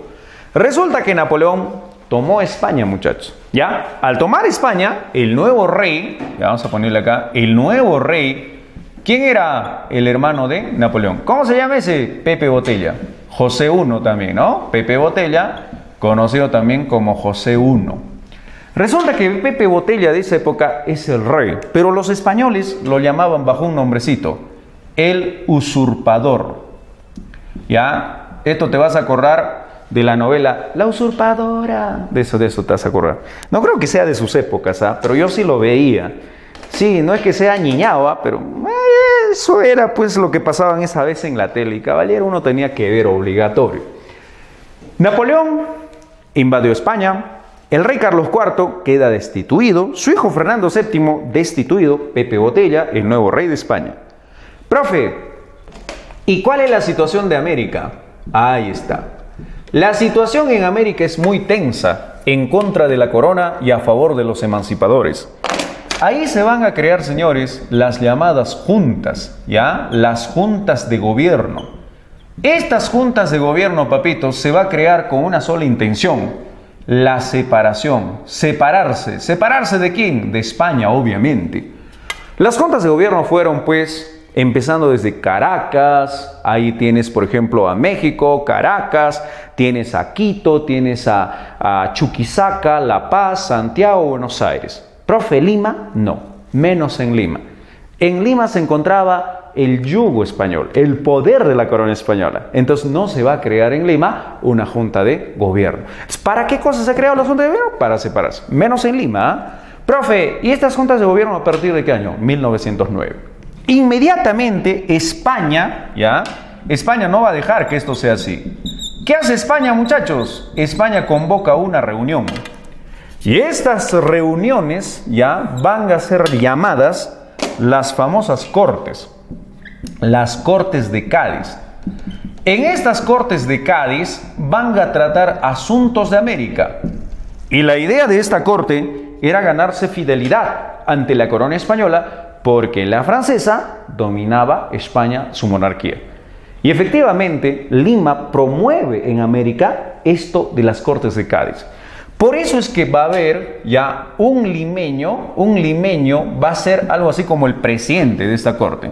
Resulta que Napoleón tomó España, muchachos. ¿Ya? Al tomar España, el nuevo rey, ya vamos a ponerle acá, el nuevo rey, ¿quién era el hermano de Napoleón? ¿Cómo se llama ese? Pepe Botella. José I también, ¿no? Pepe Botella, conocido también como José I. Resulta que Pepe Botella de esa época es el rey, pero los españoles lo llamaban bajo un nombrecito, el usurpador. ¿Ya? Esto te vas a acordar de la novela La Usurpadora. De eso te vas a acordar. No creo que sea de sus épocas, pero yo sí lo veía. Sí, no es que sea niñado, pero eso era pues lo que pasaban esa vez en la tele. Y caballero, uno tenía que ver obligatorio. Napoleón invadió España. El rey Carlos IV queda destituido. Su hijo Fernando VII destituido. Pepe Botella, el nuevo rey de España. Profe, ¿y cuál es la situación de América? Ahí está. La situación en América es muy tensa, en contra de la corona y a favor de los emancipadores. Ahí se van a crear, señores, las llamadas juntas, ¿ya? Las juntas de gobierno. Estas juntas de gobierno, papitos, se va a crear con una sola intención: la separación. Separarse. ¿Separarse de quién? De España, obviamente. Las juntas de gobierno fueron, pues, empezando desde Caracas. Ahí tienes, por ejemplo, a México, Caracas, tienes a Quito, tienes a Chuquisaca, La Paz, Santiago, Buenos Aires. Profe, Lima, no, menos en Lima. En Lima se encontraba el yugo español, el poder de la corona española. Entonces no se va a crear en Lima una junta de gobierno. ¿Para qué cosa se ha creado la junta de gobierno? Para separarse. Menos en Lima. Profe, ¿y estas juntas de gobierno a partir de qué año? 1909. Inmediatamente España, ¿ya? España no va a dejar que esto sea así. ¿Qué hace España, muchachos? España convoca una reunión. Y estas reuniones, ¿ya? Van a ser llamadas las famosas Cortes. Las Cortes de Cádiz. En estas Cortes de Cádiz van a tratar asuntos de América. Y la idea de esta corte era ganarse fidelidad ante la corona española, porque la francesa dominaba España, su monarquía. Y efectivamente, Lima promueve en América esto de las Cortes de Cádiz. Por eso es que va a haber ya un limeño va a ser algo así como el presidente de esta corte.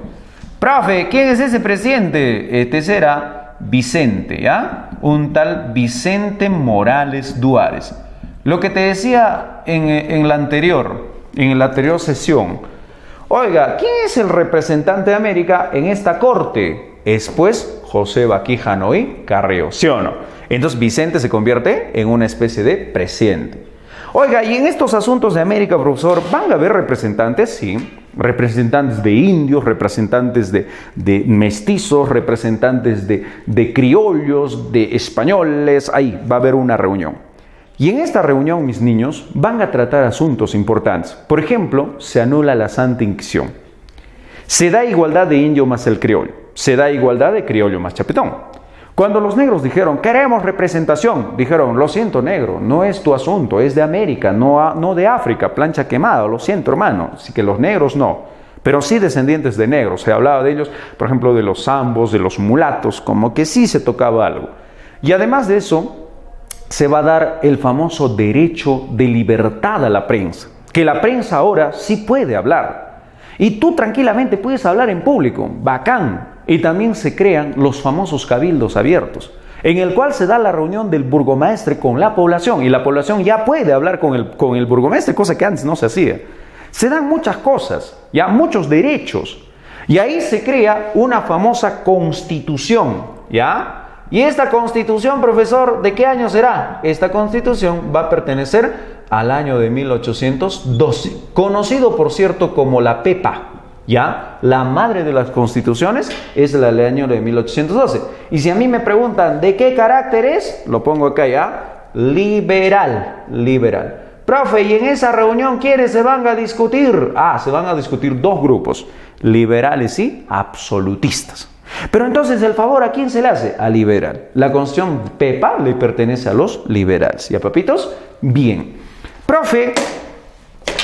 Profe, ¿quién es ese presidente? Este será Vicente, ¿ya? Un tal Vicente Morales Duárez. Lo que te decía en la anterior sesión. Oiga, ¿quién es el representante de América en esta corte? Es pues José Baquijano y Carrió, ¿sí o no? Entonces Vicente se convierte en una especie de presidente. Oiga, y en estos asuntos de América, profesor, ¿van a haber representantes? Sí, representantes de indios, representantes de mestizos, representantes de criollos, de españoles. Ahí va a haber una reunión. Y en esta reunión, mis niños, van a tratar asuntos importantes. Por ejemplo, se anula la Santa Inquisición. Se da igualdad de indio más el criollo. Se da igualdad de criollo más chapetón. Cuando los negros dijeron, queremos representación, dijeron, lo siento, negro, no es tu asunto, es de América, no de África, plancha quemada, lo siento, hermano. Así que los negros no, pero sí descendientes de negros. Se hablaba de ellos, por ejemplo, de los zambos, de los mulatos, como que sí se tocaba algo. Y además de eso, se va a dar el famoso derecho de libertad a la prensa, que la prensa ahora sí puede hablar. Y tú tranquilamente puedes hablar en público, bacán. Y también se crean los famosos cabildos abiertos, en el cual se da la reunión del burgomaestre con la población, y la población ya puede hablar con el burgomaestre, cosa que antes no se hacía. Se dan muchas cosas, ya muchos derechos, y ahí se crea una famosa constitución, ¿ya? Y esta constitución, profesor, ¿de qué año será? Esta constitución va a pertenecer al año de 1812, conocido por cierto como la Pepa. ¿Ya? La madre de las constituciones es la del año de 1812. Y si a mí me preguntan ¿de qué carácter es? Lo pongo acá ya. Liberal. Profe, ¿y en esa reunión quiénes se van a discutir? Se van a discutir dos grupos. Liberales y absolutistas. Pero entonces el favor ¿a quién se le hace? Al liberal. La constitución Pepa le pertenece a los liberales. ¿Ya, papitos? Bien. Profe,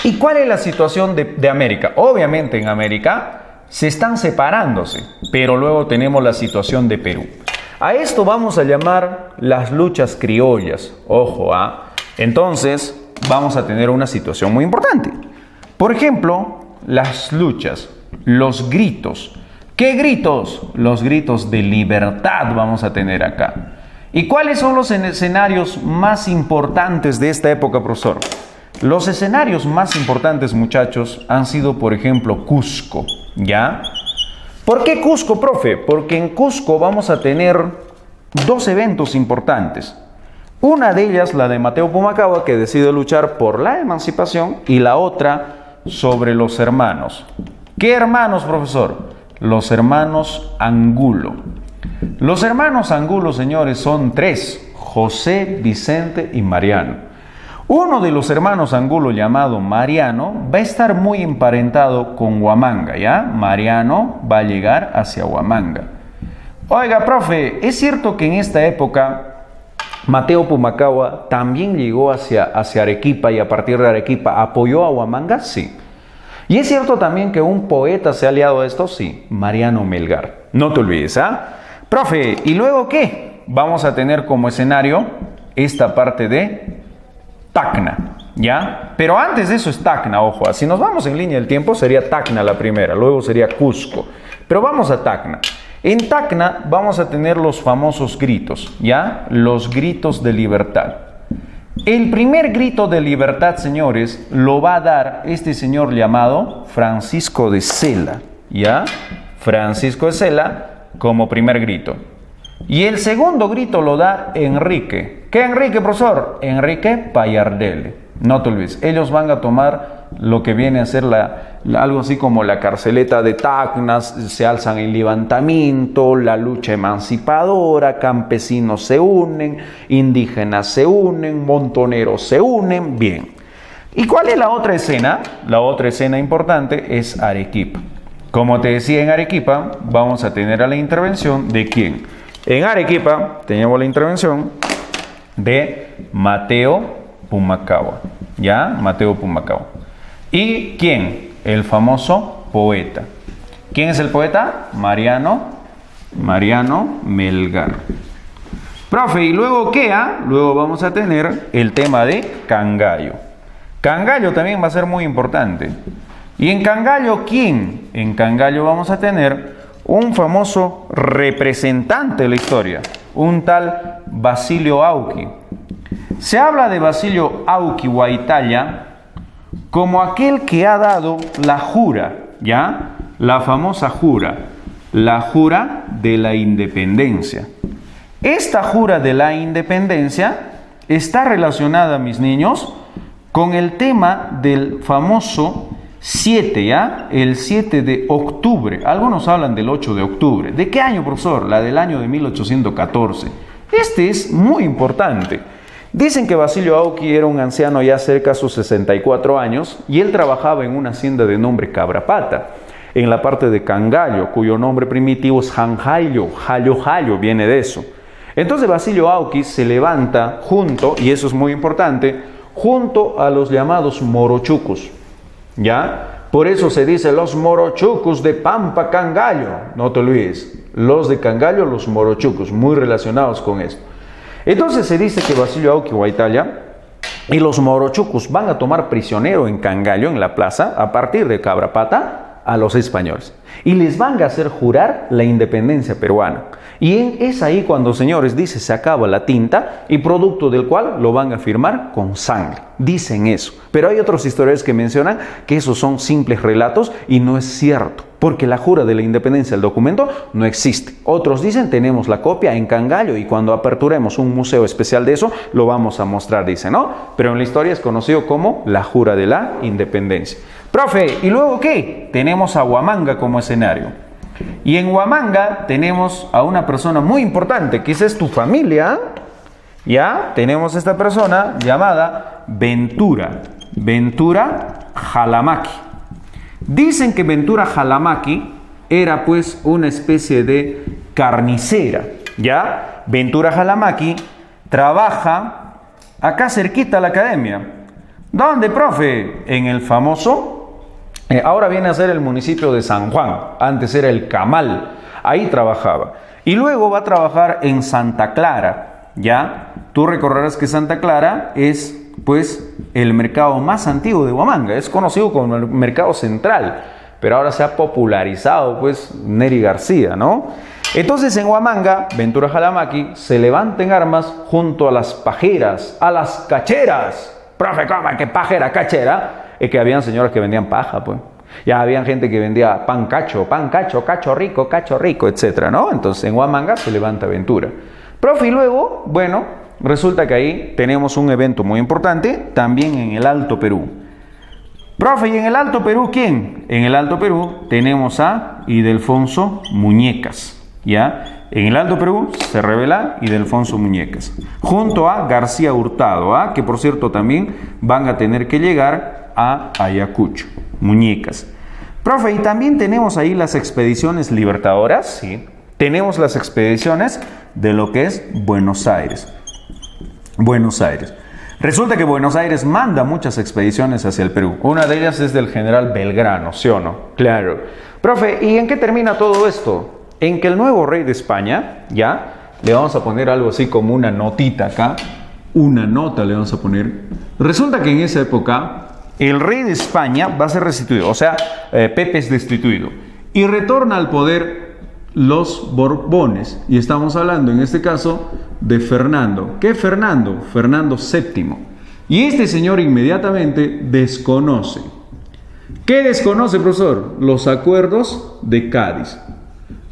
¿y cuál es la situación de América? Obviamente en América se están separándose, pero luego tenemos la situación de Perú. A esto vamos a llamar las luchas criollas. Ojo, Entonces vamos a tener una situación muy importante. Por ejemplo, las luchas, los gritos. ¿Qué gritos? Los gritos de libertad vamos a tener acá. ¿Y cuáles son los escenarios más importantes de esta época, profesor? Los escenarios más importantes, muchachos, han sido, por ejemplo, Cusco, ¿ya? ¿Por qué Cusco, profe? Porque en Cusco vamos a tener dos eventos importantes. Una de ellas, la de Mateo Pumacahua, que decide luchar por la emancipación, y la otra sobre los hermanos. ¿Qué hermanos, profesor? Los hermanos Angulo. Los hermanos Angulo, señores, son tres: José, Vicente y Mariano. Uno de los hermanos Angulo, llamado Mariano, va a estar muy emparentado con Huamanga, ¿ya? Mariano va a llegar hacia Huamanga. Oiga, profe, ¿es cierto que en esta época Mateo Pumacahua también llegó hacia Arequipa y a partir de Arequipa apoyó a Huamanga? Sí. ¿Y es cierto también que un poeta se ha aliado a esto? Sí, Mariano Melgar. No te olvides, ¿ah? Profe, ¿y luego qué? Vamos a tener como escenario esta parte de Tacna, ¿ya? Pero antes de eso es Tacna, ojo. Si nos vamos en línea del tiempo sería Tacna la primera, luego sería Cusco. Pero vamos a Tacna. En Tacna vamos a tener los famosos gritos, ¿ya? Los gritos de libertad. El primer grito de libertad, señores, lo va a dar este señor llamado Francisco de Sela, ¿ya? Francisco de Sela como primer grito. Y el segundo grito lo da Enrique. ¿Qué Enrique, profesor? Enrique Payardele. No te olvides, ellos van a tomar lo que viene a ser algo así como la carceleta de Tacna, se alzan el levantamiento, la lucha emancipadora, campesinos se unen, indígenas se unen, montoneros se unen, bien. ¿Y cuál es la otra escena? La otra escena importante es Arequipa. Como te decía, en Arequipa vamos a tener a la intervención de ¿quién? En Arequipa tenemos la intervención de Mateo Pumacahua, ¿ya? Mateo Pumacahua. ¿Y quién? El famoso poeta. ¿Quién es el poeta? Mariano Melgar. Profe, ¿y luego qué? Luego vamos a tener el tema de Cangallo. Cangallo también va a ser muy importante. ¿Y en Cangallo quién? En Cangallo vamos a tener un famoso representante de la historia, un tal Basilio Auqui. Se habla de Basilio Auqui Huaytalla como aquel que ha dado la jura, ¿ya? La famosa jura, la jura de la independencia. Esta jura de la independencia está relacionada, mis niños, con el tema del famoso 7, ¿ya? El 7 de octubre. Algunos hablan del 8 de octubre. ¿De qué año, profesor? La del año de 1814. Este es muy importante. Dicen que Basilio Auqui era un anciano ya cerca de sus 64 años y él trabajaba en una hacienda de nombre Cabrapata, en la parte de Cangallo, cuyo nombre primitivo es Janjayo, Jayo viene de eso. Entonces Basilio Auqui se levanta junto, y eso es muy importante, junto a los llamados morochucos, ¿ya? Por eso se dice los morochucos de Pampa Cangallo, no te olvides, los de Cangallo, los morochucos, muy relacionados con esto. Entonces se dice que Basilio Auqui Huaytalla y los morochucos van a tomar prisionero en Cangallo, en la plaza, a partir de Cabrapata, a los españoles. Y les van a hacer jurar la independencia peruana. Y es ahí cuando, señores, dice, se acaba la tinta y producto del cual lo van a firmar con sangre. Dicen eso. Pero hay otros historiadores que mencionan que esos son simples relatos y no es cierto. Porque la jura de la independencia del documento no existe. Otros dicen, tenemos la copia en Cangallo y cuando aperturemos un museo especial de eso, lo vamos a mostrar, dicen, ¿no? Pero en la historia es conocido como la jura de la independencia. Profe, ¿y luego qué? Tenemos a Huamanga como escenario. Y en Huamanga tenemos a una persona muy importante, que esa es tu familia. Ya tenemos esta persona llamada Ventura Jalamaqui. Dicen que Ventura Jalamaqui era pues una especie de carnicera. Ya Ventura Jalamaqui trabaja acá cerquita a la academia. ¿Dónde, profe? En el famoso ahora viene a ser el municipio de San Juan, antes era el Camal, ahí trabajaba. Y luego va a trabajar en Santa Clara, ¿ya? Tú recordarás que Santa Clara es, pues, el mercado más antiguo de Huamanga, es conocido como el mercado central, pero ahora se ha popularizado, pues, Neri García, ¿no? Entonces en Huamanga, Ventura Jalamaqui se levanta en armas junto a las pajeras, a las cacheras. Profe, ¿cómo que pajera, cachera? Es que habían señoras que vendían paja, pues. Ya había gente que vendía pan cacho, cacho rico, etc., ¿no? Entonces en Huamanga se levanta aventura. Profe, y luego, bueno, resulta que ahí tenemos un evento muy importante, también en el Alto Perú. Profe, ¿y en el Alto Perú quién? En el Alto Perú tenemos a Ildefonso Muñecas, ¿ya? En el Alto Perú se revela Ildefonso Muñecas, junto a García Hurtado, que por cierto también van a tener que llegar a Ayacucho, Muñecas. Profe, y también tenemos ahí las expediciones libertadoras, sí. Tenemos las expediciones de lo que es Buenos Aires. Resulta que Buenos Aires manda muchas expediciones hacia el Perú. Una de ellas es del general Belgrano, ¿sí o no? Claro. Profe, ¿y en qué termina todo esto? En que el nuevo rey de España, ya, le vamos a poner algo así como una notita acá. Una nota le vamos a poner. Resulta que en esa época el rey de España va a ser restituido. O sea, Pepe es destituido. Y retorna al poder los Borbones, y estamos hablando en este caso de Fernando. ¿Qué Fernando? Fernando VII. Y este señor inmediatamente desconoce. ¿Qué desconoce, profesor? Los acuerdos de Cádiz.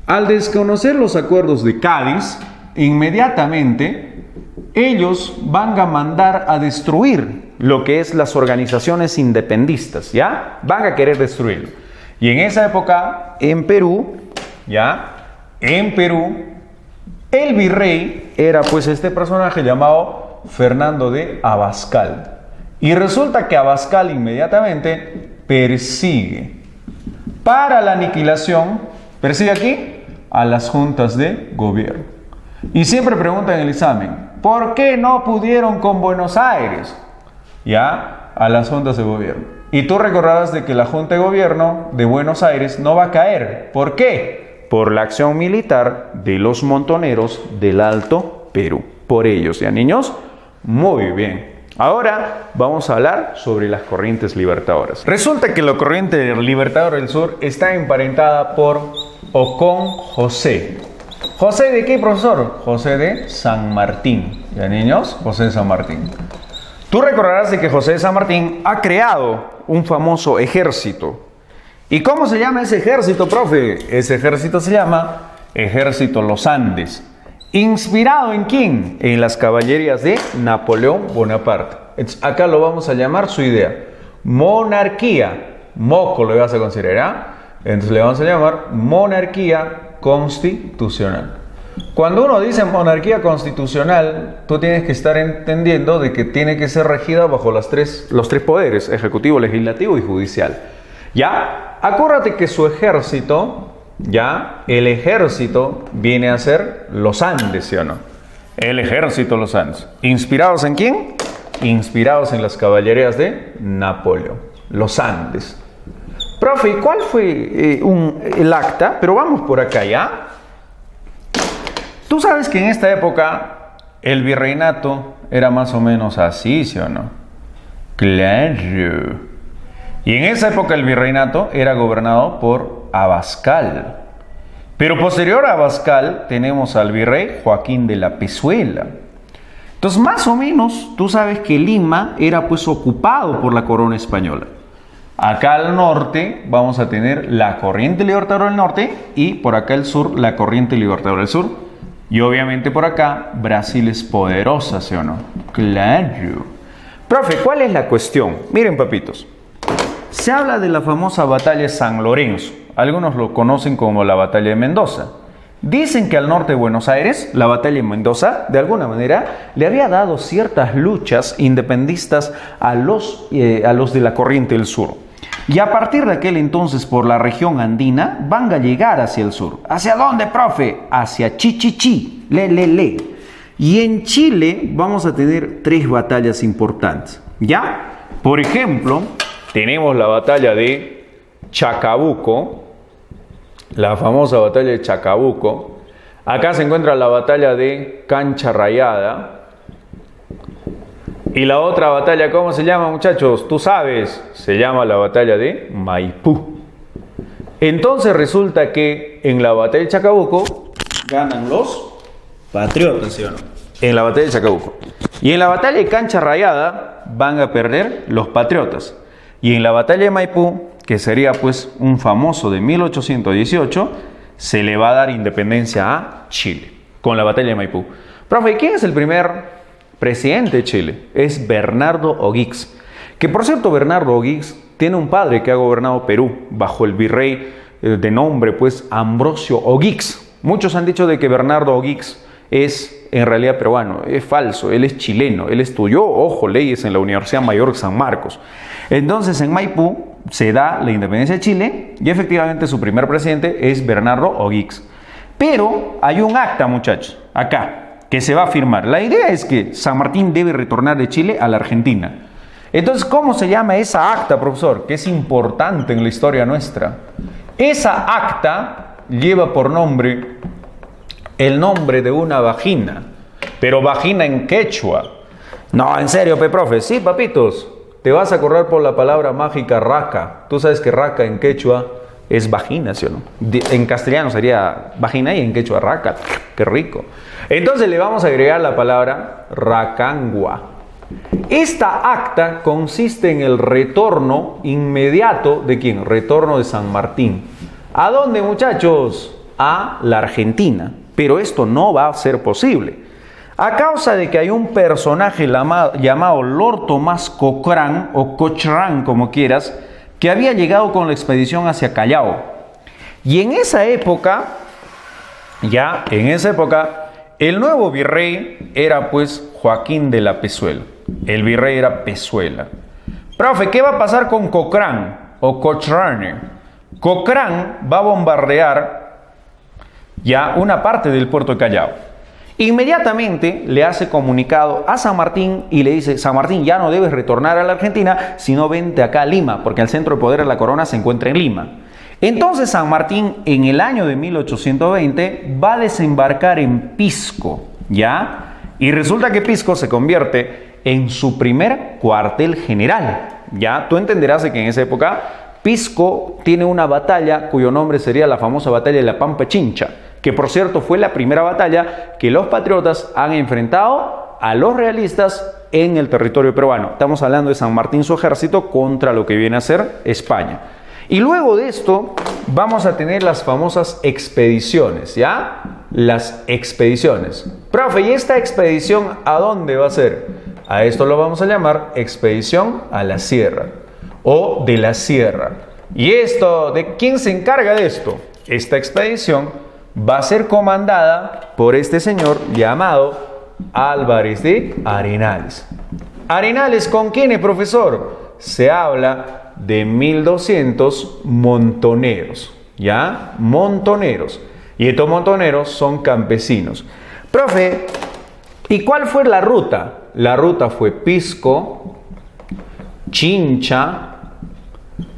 Al desconocer los acuerdos de Cádiz, inmediatamente ellos van a mandar a destruir lo que es las organizaciones independistas, ¿ya? Van a querer destruirlo. Y en esa época, en Perú, ¿ya? En Perú, el virrey era pues este personaje llamado Fernando de Abascal. Y resulta que Abascal inmediatamente persigue para la aniquilación, persigue aquí a las juntas de gobierno. Y siempre preguntan en el examen, ¿por qué no pudieron con Buenos Aires? Ya, a las juntas de gobierno. Y tú recordarás de que la Junta de Gobierno de Buenos Aires no va a caer. ¿Por qué? Por la acción militar de los montoneros del Alto Perú. Por ellos, ¿ya, niños? Muy bien. Ahora vamos a hablar sobre las corrientes libertadoras. Resulta que la corriente libertadora del sur está emparentada por o con José. ¿José de qué, profesor? José de San Martín. ¿Ya, niños? José de San Martín. Tú recordarás de que José de San Martín ha creado un famoso ejército. ¿Y cómo se llama ese ejército, profe? Ese ejército se llama Ejército Los Andes. ¿Inspirado en quién? En las caballerías de Napoleón Bonaparte. Entonces, acá lo vamos a llamar su idea. Monarquía. Moco lo vas a considerar. Entonces le vamos a llamar monarquía constitucional. Cuando uno dice monarquía constitucional, tú tienes que estar entendiendo de que tiene que ser regida bajo los tres poderes, ejecutivo, legislativo y judicial. ¿Ya? Acuérdate que su ejército, ¿ya? El ejército viene a ser los Andes, ¿sí o no? El ejército los Andes. ¿Inspirados en quién? Inspirados en las caballerías de Napoleón, los Andes. Profe, ¿y cuál fue el acta? Pero vamos por acá, ¿ya? Tú sabes que en esta época el virreinato era más o menos así, ¿sí o no? Claro. Y en esa época el virreinato era gobernado por Abascal. Pero posterior a Abascal tenemos al virrey Joaquín de la Pezuela. Entonces, más o menos, tú sabes que Lima era pues ocupado por la corona española. Acá al norte vamos a tener la corriente libertadora del norte y por acá al sur la corriente libertadora del sur. Y obviamente por acá Brasil es poderosa, ¿sí o no? Claro. Profe, ¿cuál es la cuestión? Miren, papitos. Se habla de la famosa batalla de San Lorenzo. Algunos lo conocen como la batalla de Mendoza. Dicen que al norte de Buenos Aires, la batalla de Mendoza, de alguna manera, le había dado ciertas luchas independistas a los de la corriente del sur. Y a partir de aquel entonces, por la región andina, van a llegar hacia el sur. ¿Hacia dónde, profe? Hacia Chichichi, Le. Y en Chile vamos a tener 3 batallas importantes, ¿ya? Por ejemplo, tenemos la batalla de Chacabuco, la famosa batalla de Chacabuco. Acá se encuentra la batalla de Cancha Rayada. Y la otra batalla, ¿cómo se llama, muchachos? Tú sabes, se llama la batalla de Maipú. Entonces resulta que en la batalla de Chacabuco ganan los patriotas, ¿sí o no? En la batalla de Chacabuco. Y en la batalla de Cancha Rayada van a perder los patriotas. Y en la batalla de Maipú que sería pues un famoso de 1818, se le va a dar independencia a Chile con la batalla de Maipú. Profe, ¿quién es el primer presidente de Chile? Es Bernardo O'Higgins. Que por cierto, Bernardo O'Higgins tiene un padre que ha gobernado Perú bajo el virrey de nombre pues Ambrosio O'Higgins. Muchos han dicho de que Bernardo O'Higgins es en realidad peruano. Es falso, él es chileno. Él estudió, ojo, leyes en la Universidad Mayor de San Marcos. Entonces en Maipú se da la independencia de Chile y efectivamente su primer presidente es Bernardo O'Higgins. Pero hay un acta, muchachos, acá, que se va a firmar. La idea es que San Martín debe retornar de Chile a la Argentina. Entonces, ¿cómo se llama esa acta, profesor? Que es importante en la historia nuestra. Esa acta lleva por nombre el nombre de una vagina, pero vagina en quechua. No, en serio, profe. Sí, papitos. Te vas a acordar por la palabra mágica raca. Tú sabes que raca en quechua es vagina, ¿sí o no? En castellano sería vagina y en quechua raca. ¡Qué rico! Entonces le vamos a agregar la palabra racangua. Esta acta consiste en el retorno inmediato ¿de quién? Retorno de San Martín. ¿A dónde, muchachos? A la Argentina. Pero esto no va a ser posible. A causa de que hay un personaje llamado Lord Tomás Cochrane, o Cochrane como quieras, que había llegado con la expedición hacia Callao. Y en esa época, el nuevo virrey era pues Joaquín de la Pezuela. El virrey era Pezuela. Profe, ¿qué va a pasar con Cochrane o Cochrane? Cochrane va a bombardear ya una parte del puerto de Callao. Inmediatamente le hace comunicado a San Martín y le dice: San Martín, ya no debes retornar a la Argentina, sino vente acá a Lima, porque el centro de poder de la corona se encuentra en Lima. Entonces San Martín, en el año de 1820, va a desembarcar en Pisco, ¿ya? Y resulta que Pisco se convierte en su primer cuartel general, ¿ya? Tú entenderás de que en esa época Pisco tiene una batalla cuyo nombre sería la famosa batalla de la Pampa Chincha, que por cierto fue la primera batalla que los patriotas han enfrentado a los realistas en el territorio peruano. Estamos hablando de San Martín, su ejército, contra lo que viene a ser España. Y luego de esto vamos a tener las famosas expediciones, ¿ya? Las expediciones. Profe, ¿y esta expedición a dónde va a ser? A esto lo vamos a llamar expedición a la sierra o de la sierra. ¿Y esto, de quién se encarga de esto? Esta expedición va a ser comandada por este señor llamado Álvarez de Arenales. ¿Arenales con quién, profesor? Se habla de 1200 montoneros, ¿ya? Montoneros. Y estos montoneros son campesinos. Profe, ¿y cuál fue la ruta? La ruta fue Pisco, Chincha,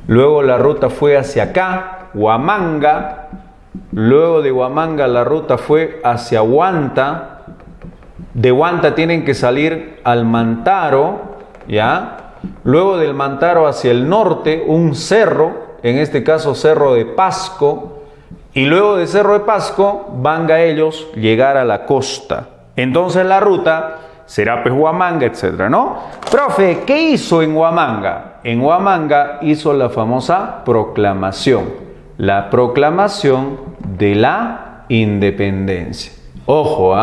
luego la ruta fue hacia acá, Huamanga. Luego de Huamanga la ruta fue hacia Huanta. De Huanta tienen que salir al Mantaro, ¿ya? Luego del Mantaro hacia el norte, un cerro, en este caso Cerro de Pasco. Y luego de Cerro de Pasco van a ellos llegar a la costa. Entonces la ruta será pues Huamanga, etcétera, ¿no? Profe, ¿qué hizo en Huamanga? En Huamanga hizo la famosa proclamación. La proclamación de la independencia. Ojo,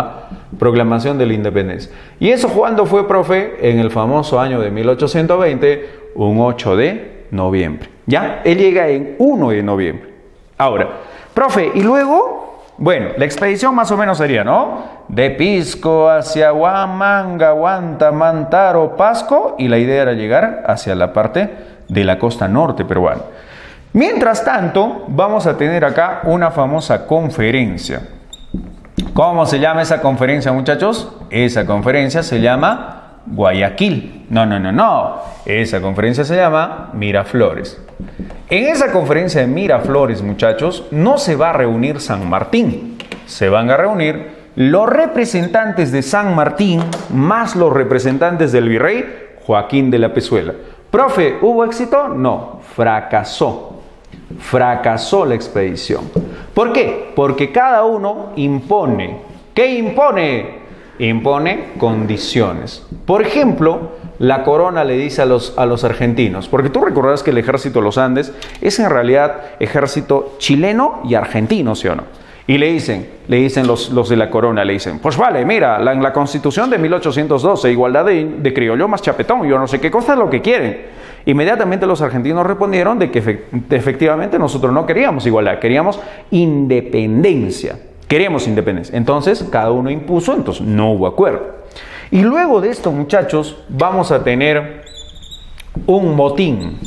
proclamación de la independencia. ¿Y eso cuándo fue, profe? En el famoso año de 1820, un 8 de noviembre. ¿Ya? Él llega en 1 de noviembre. Ahora, profe, y luego, bueno, la expedición más o menos sería, ¿no? De Pisco hacia Huamanga, Huanta, Mantaro, Pasco, y la idea era llegar hacia la parte de la costa norte peruana. Mientras tanto, vamos a tener acá una famosa conferencia. ¿Cómo se llama esa conferencia, muchachos? Esa conferencia se llama Guayaquil. No. Esa conferencia se llama Miraflores. En esa conferencia de Miraflores, muchachos, no se va a reunir San Martín. Se van a reunir los representantes de San Martín más los representantes del virrey Joaquín de la Pezuela. Profe, ¿hubo éxito? No, fracasó. Fracasó la expedición. ¿Por qué? Porque cada uno impone. ¿Qué impone? Impone condiciones. Por ejemplo, la corona le dice a los argentinos? Porque tú recordarás que el ejército de los Andes es en realidad ejército chileno y argentino, ¿sí o no? Y le dicen los de la corona, le dicen, pues vale, mira, en la Constitución de 1812, igualdad de criollo más chapetón, yo no sé qué cosa es lo que quieren. Inmediatamente los argentinos respondieron de que efectivamente nosotros no queríamos igualdad, queríamos independencia. Queríamos independencia. Entonces, cada uno impuso, entonces no hubo acuerdo. Y luego de esto, muchachos, vamos a tener un motín.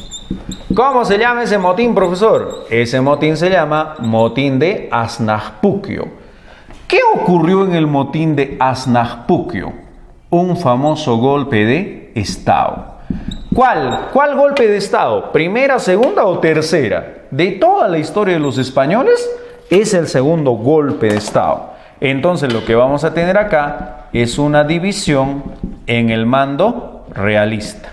¿Cómo se llama ese motín, profesor? Ese motín se llama motín de Aznaspuquio. ¿Qué ocurrió en el motín de Aznaspuquio? Un famoso golpe de Estado. ¿Cuál golpe de Estado? ¿Primera, segunda o tercera? De toda la historia de los españoles, es el segundo golpe de Estado. Entonces lo que vamos a tener acá es una división en el mando realista.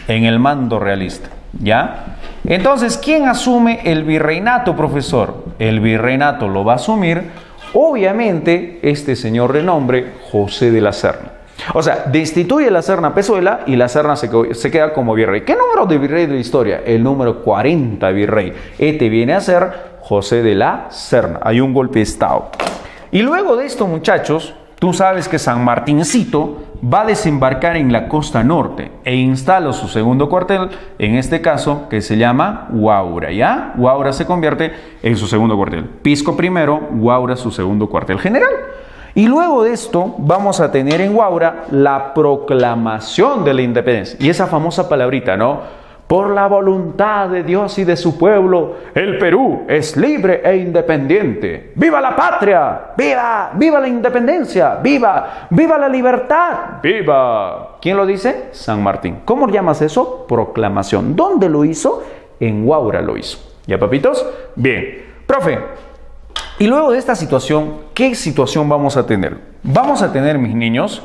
En el mando realista, ¿ya? Entonces, ¿quién asume el virreinato, profesor? El virreinato lo va a asumir, obviamente, este señor de nombre José de la Serna. O sea, destituye la Serna a Pezuela y la Serna se queda como virrey. ¿Qué número de virrey de la historia? El número 40 virrey. Este viene a ser José de la Serna. Hay un golpe de Estado. Y luego de esto, muchachos, tú sabes que San Martincito va a desembarcar en la costa norte e instala su segundo cuartel, en este caso, que se llama Huaura, ¿ya? Huaura se convierte en su segundo cuartel. Pisco primero, Huaura su segundo cuartel general. Y luego de esto vamos a tener en Huaura la proclamación de la independencia. Y esa famosa palabrita, ¿no? Por la voluntad de Dios y de su pueblo, el Perú es libre e independiente. ¡Viva la patria! ¡Viva! ¡Viva la independencia! ¡Viva! ¡Viva la libertad! ¡Viva! ¿Quién lo dice? San Martín. ¿Cómo llamas eso? Proclamación. ¿Dónde lo hizo? En Huaura lo hizo. ¿Ya, papitos? Bien. Profe, y luego de esta situación, ¿qué situación vamos a tener? Vamos a tener, mis niños,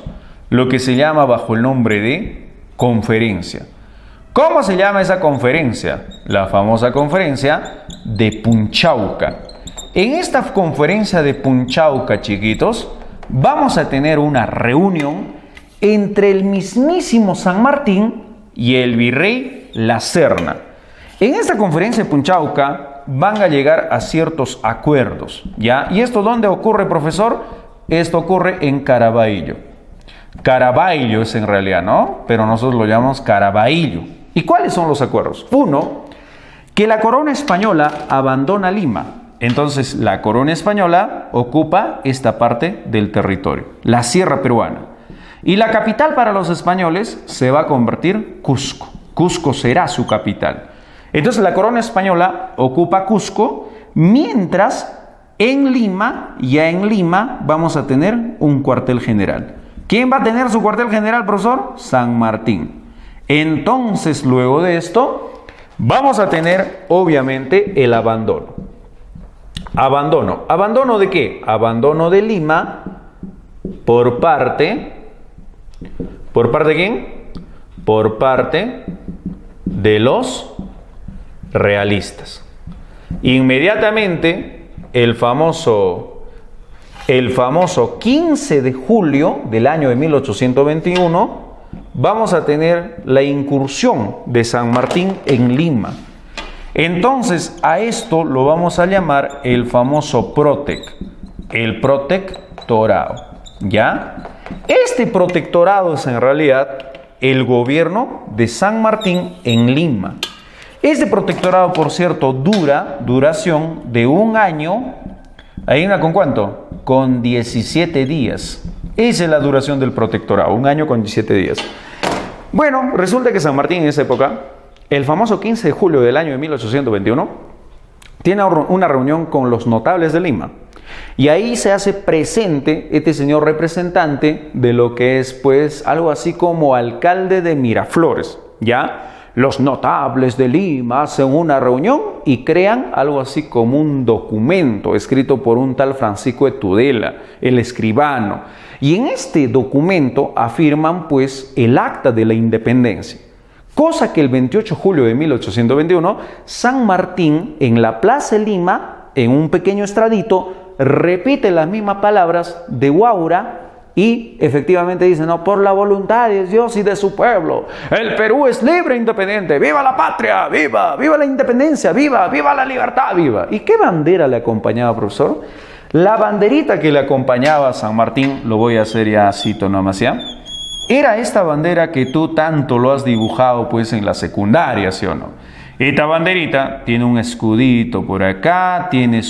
lo que se llama bajo el nombre de conferencia. ¿Cómo se llama esa conferencia? La famosa conferencia de Punchauca. En esta conferencia de Punchauca, chiquitos, vamos a tener una reunión entre el mismísimo San Martín y el virrey La Serna. En esta conferencia de Punchauca van a llegar a ciertos acuerdos, ¿ya? ¿Y esto dónde ocurre, profesor? Esto ocurre en Caraballo. Caraballo es en realidad, ¿no? Pero nosotros lo llamamos Caraballo. ¿Y cuáles son los acuerdos? Uno, que la corona española abandona Lima. Entonces, la corona española ocupa esta parte del territorio, la sierra peruana. Y la capital para los españoles se va a convertir Cusco. Cusco será su capital. Entonces, la corona española ocupa Cusco, mientras en Lima, ya en Lima, vamos a tener un cuartel general. ¿Quién va a tener su cuartel general, profesor? San Martín. Entonces, luego de esto, vamos a tener, obviamente, el abandono. Abandono. ¿Abandono de qué? Abandono de Lima por parte... ¿Por parte de quién? Por parte de los realistas. Inmediatamente, el famoso 15 de julio del año de 1821, vamos a tener la incursión de San Martín en Lima. Entonces, a esto lo vamos a llamar el famoso Protec, el protectorado, ¿ya? Este protectorado es en realidad el gobierno de San Martín en Lima. Este protectorado, por cierto, duración de un año. ¿Adivina con cuánto? Con 17 días. Esa es la duración del protectorado, un año con 17 días. Bueno, resulta que San Martín en esa época, el famoso 15 de julio del año de 1821, tiene una reunión con los notables de Lima. Y ahí se hace presente este señor representante de lo que es, pues, algo así como alcalde de Miraflores, ¿ya? Los notables de Lima hacen una reunión y crean algo así como un documento escrito por un tal Francisco de Tudela, el escribano. Y en este documento afirman, pues, el acta de la independencia. Cosa que el 28 de julio de 1821, San Martín, en la Plaza de Lima, en un pequeño estradito, repite las mismas palabras de Huaura Y efectivamente dicen, no, por la voluntad de Dios y de su pueblo, el Perú es libre e independiente, viva la patria, viva, viva la independencia, viva, viva la libertad, viva. ¿Y qué bandera le acompañaba, profesor? La banderita que le acompañaba a San Martín, lo voy a hacer ya, cito nomás ya, era esta bandera que tú tanto lo has dibujado pues en la secundaria, ¿sí o no? Esta banderita tiene un escudito por acá, tiene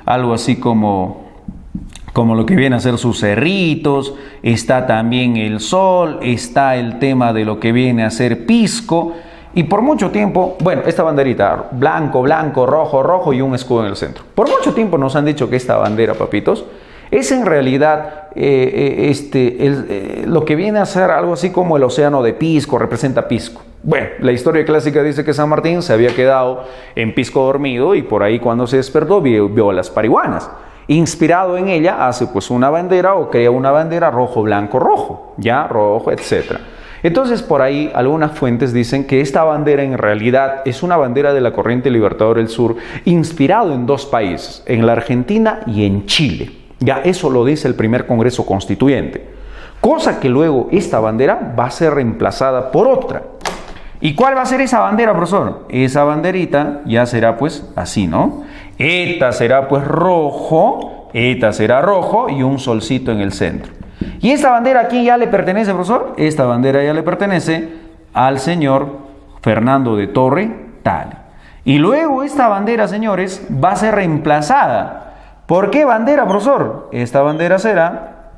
algo así como lo que viene a ser sus cerritos, está también el sol, está el tema de lo que viene a ser pisco, y por mucho tiempo, bueno, esta banderita, blanco, blanco, rojo, rojo y un escudo en el centro. Por mucho tiempo nos han dicho que esta bandera, papitos, es en realidad lo que viene a ser algo así como el océano de Pisco, representa Pisco. Bueno, la historia clásica dice que San Martín se había quedado en Pisco dormido y por ahí cuando se despertó vio a las parihuanas. Inspirado en ella hace pues una bandera o crea una bandera rojo, blanco, rojo, ya, rojo, etc. Entonces por ahí algunas fuentes dicen que esta bandera en realidad es una bandera de la corriente libertadora del sur inspirado en dos países, en la Argentina y en Chile. Ya eso lo dice el primer Congreso Constituyente. Cosa que luego esta bandera va a ser reemplazada por otra. ¿Y cuál va a ser esa bandera, profesor? Esa banderita ya será pues así, ¿no? Esta será pues rojo, esta será rojo y un solcito en el centro. ¿Y esta bandera a quién ya le pertenece, profesor? Esta bandera ya le pertenece al señor Fernando de Torre Tale. Y luego esta bandera, señores, va a ser reemplazada. ¿Por qué bandera, profesor? Esta bandera será...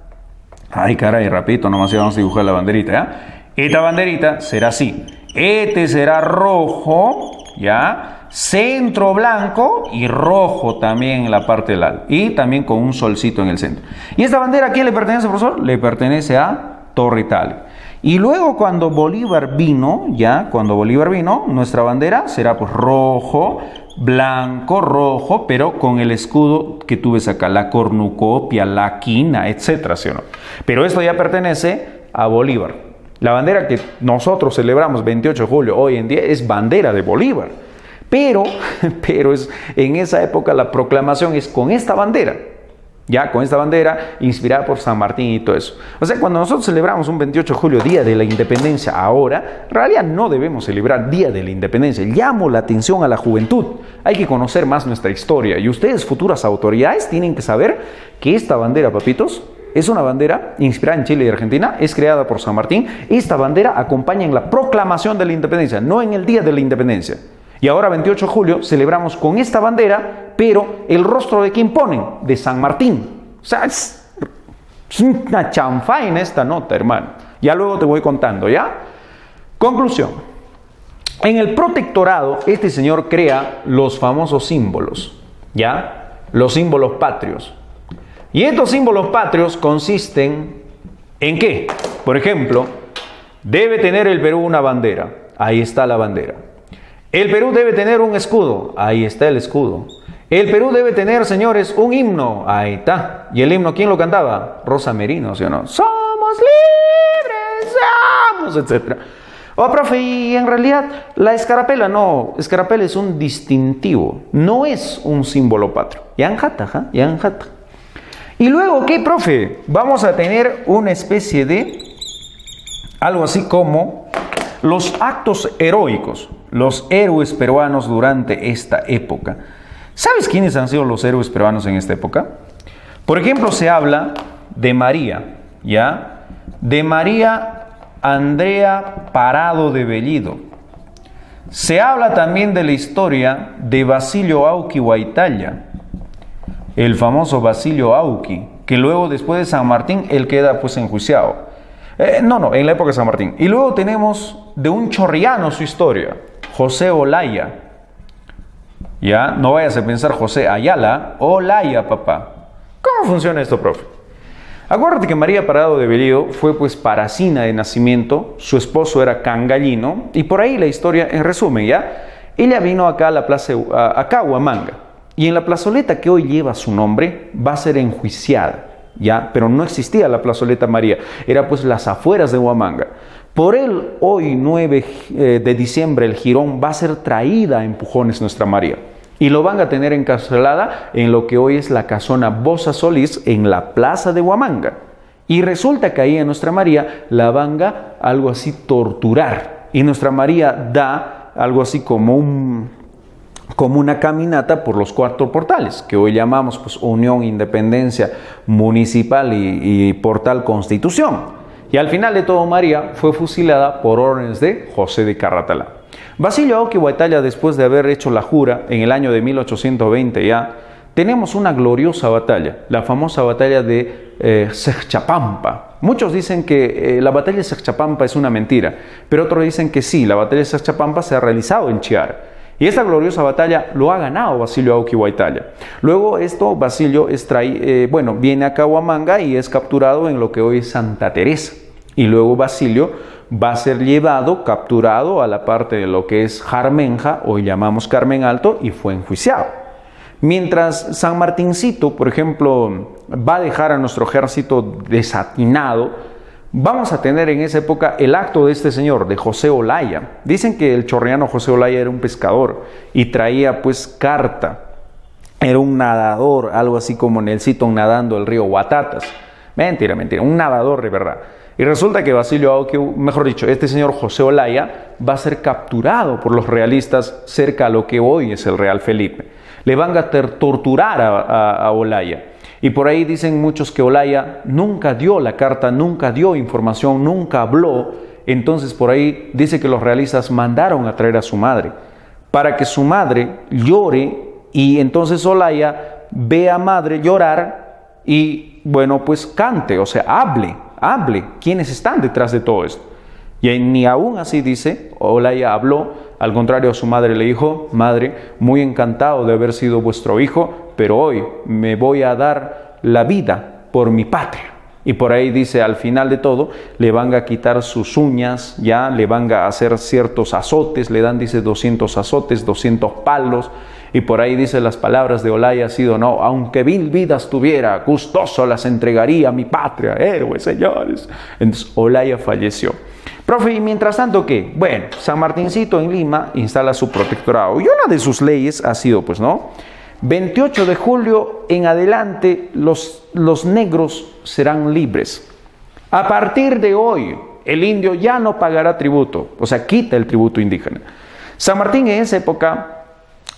Ay, caray, rapidito, nomás vamos a dibujar la banderita, ¿ya? Esta banderita será así. Este será rojo, ¿ya? Centro blanco y rojo también en la parte del lado. Y también con un solcito en el centro. ¿Y esta bandera a quién le pertenece, profesor? Le pertenece a Torre Tale. Y luego cuando Bolívar vino, ¿ya? Cuando Bolívar vino, nuestra bandera será pues rojo, blanco, rojo, pero con el escudo que tú ves acá, la cornucopia, la quina, etcétera, ¿sí o no? Pero esto ya pertenece a Bolívar. La bandera que nosotros celebramos 28 de julio hoy en día es bandera de Bolívar. Pero en esa época la proclamación es con esta bandera. Ya, con esta bandera inspirada por San Martín y todo eso. O sea, cuando nosotros celebramos un 28 de julio, Día de la Independencia, ahora, en realidad no debemos celebrar Día de la Independencia. Llamo la atención a la juventud. Hay que conocer más nuestra historia. Y ustedes, futuras autoridades, tienen que saber que esta bandera, papitos, es una bandera inspirada en Chile y Argentina, es creada por San Martín. Esta bandera acompaña en la proclamación de la independencia, no en el Día de la Independencia. Y ahora, 28 de julio, celebramos con esta bandera, pero el rostro de quién ponen, de San Martín. O sea, es una chanfaina esta nota, hermano. Ya luego te voy contando, ¿ya? Conclusión. En el protectorado, este señor crea los famosos símbolos, ¿ya? Los símbolos patrios. Y estos símbolos patrios consisten en ¿qué? Por ejemplo, debe tener el Perú una bandera. Ahí está la bandera. El Perú debe tener un escudo. Ahí está el escudo. El Perú debe tener, señores, un himno. Ahí está. ¿Y el himno quién lo cantaba? Rosa Merino, ¿sí o no? Somos libres, somos, etc. Oh, profe, y en realidad la escarapela no. Escarapela es un distintivo. No es un símbolo patrio. Yanjata, yanjata. Y luego, ¿qué, profe? Vamos a tener una especie de algo así como los actos heroicos, los héroes peruanos durante esta época. ¿Sabes quiénes han sido los héroes peruanos en esta época? Por ejemplo, se habla de María, ¿ya? De María Andrea Parado de Bellido. Se habla también de la historia de Basilio Auqui Huaytalla, el famoso Basilio Auqui, que luego después de San Martín, él queda pues enjuiciado. En la época de San Martín. Y luego tenemos de un chorriano su historia, José Olaya. Ya, no vayas a pensar José Ayala, Olaya, papá. ¿Cómo funciona esto, profe? Acuérdate que María Parado de Bellido fue pues parasina de nacimiento, su esposo era cangallino, y por ahí la historia, en resumen, ya, ella vino acá a la plaza, acá a Huamanga, y en la plazoleta que hoy lleva su nombre, va a ser enjuiciada. Ya, pero no existía la plazoleta María, era pues las afueras de Huamanga. Por él, hoy 9 de diciembre, el jirón va a ser traída a empujones nuestra María. y lo van a tener encarcelada en lo que hoy es la casona Bosa Solís en la plaza de Huamanga. Y resulta que ahí a Nuestra María la van a algo así torturar. Y Nuestra María da algo así como una caminata por los 4 portales, que hoy llamamos pues Unión, Independencia, Municipal y Portal Constitución. Y al final de todo, María fue fusilada por órdenes de José de Carratalá. Basilio Auqui Huaytalla, después de haber hecho la jura en el año de 1820 ya, tenemos una gloriosa batalla, la famosa batalla de Sechapampa. Muchos dicen que la batalla de Sechapampa es una mentira, pero otros dicen que sí, la batalla de Sechapampa se ha realizado en Chiara. Y esta gloriosa batalla lo ha ganado Basilio Auqui Huaytalla. Luego Basilio viene acá a Huamanga y es capturado en lo que hoy es Santa Teresa. Y luego Basilio va a ser capturado a la parte de lo que es Jarmenja, hoy llamamos Carmen Alto, y fue enjuiciado. Mientras San Martincito, por ejemplo, va a dejar a nuestro ejército desatinado, vamos a tener en esa época el acto de este señor, de José Olaya. Dicen que el chorreano José Olaya era un pescador y traía pues carta. Era un nadador, algo así como Nelsito nadando el río Guatatas. Mentira, un nadador de verdad. Y resulta que Basilio Auqui, mejor dicho, este señor José Olaya va a ser capturado por los realistas cerca a lo que hoy es el Real Felipe. Le van a torturar a Olaya. Y por ahí dicen muchos que Olaya nunca dio la carta, nunca dio información, nunca habló. Entonces por ahí dice que los realistas mandaron a traer a su madre para que su madre llore y entonces Olaya ve a madre llorar y bueno pues cante, o sea hable quiénes están detrás de todo esto. Y ni aún así dice, Olaya habló, al contrario a su madre le dijo: madre, muy encantado de haber sido vuestro hijo, pero hoy me voy a dar la vida por mi patria. Y por ahí dice, al final de todo, le van a quitar sus uñas, ya le van a hacer ciertos azotes, le dan, dice, 200 azotes, 200 palos, y por ahí dice las palabras de Olaya, ha sido, no, aunque 1000 vidas tuviera, gustoso las entregaría a mi patria, héroes, señores. Entonces Olaya falleció. Profe, ¿y mientras tanto qué? Bueno, San Martincito en Lima instala su protectorado, y una de sus leyes ha sido, pues, ¿no?, 28 de julio en adelante los negros serán libres. A partir de hoy, el indio ya no pagará tributo, o sea, quita el tributo indígena. San Martín en esa época,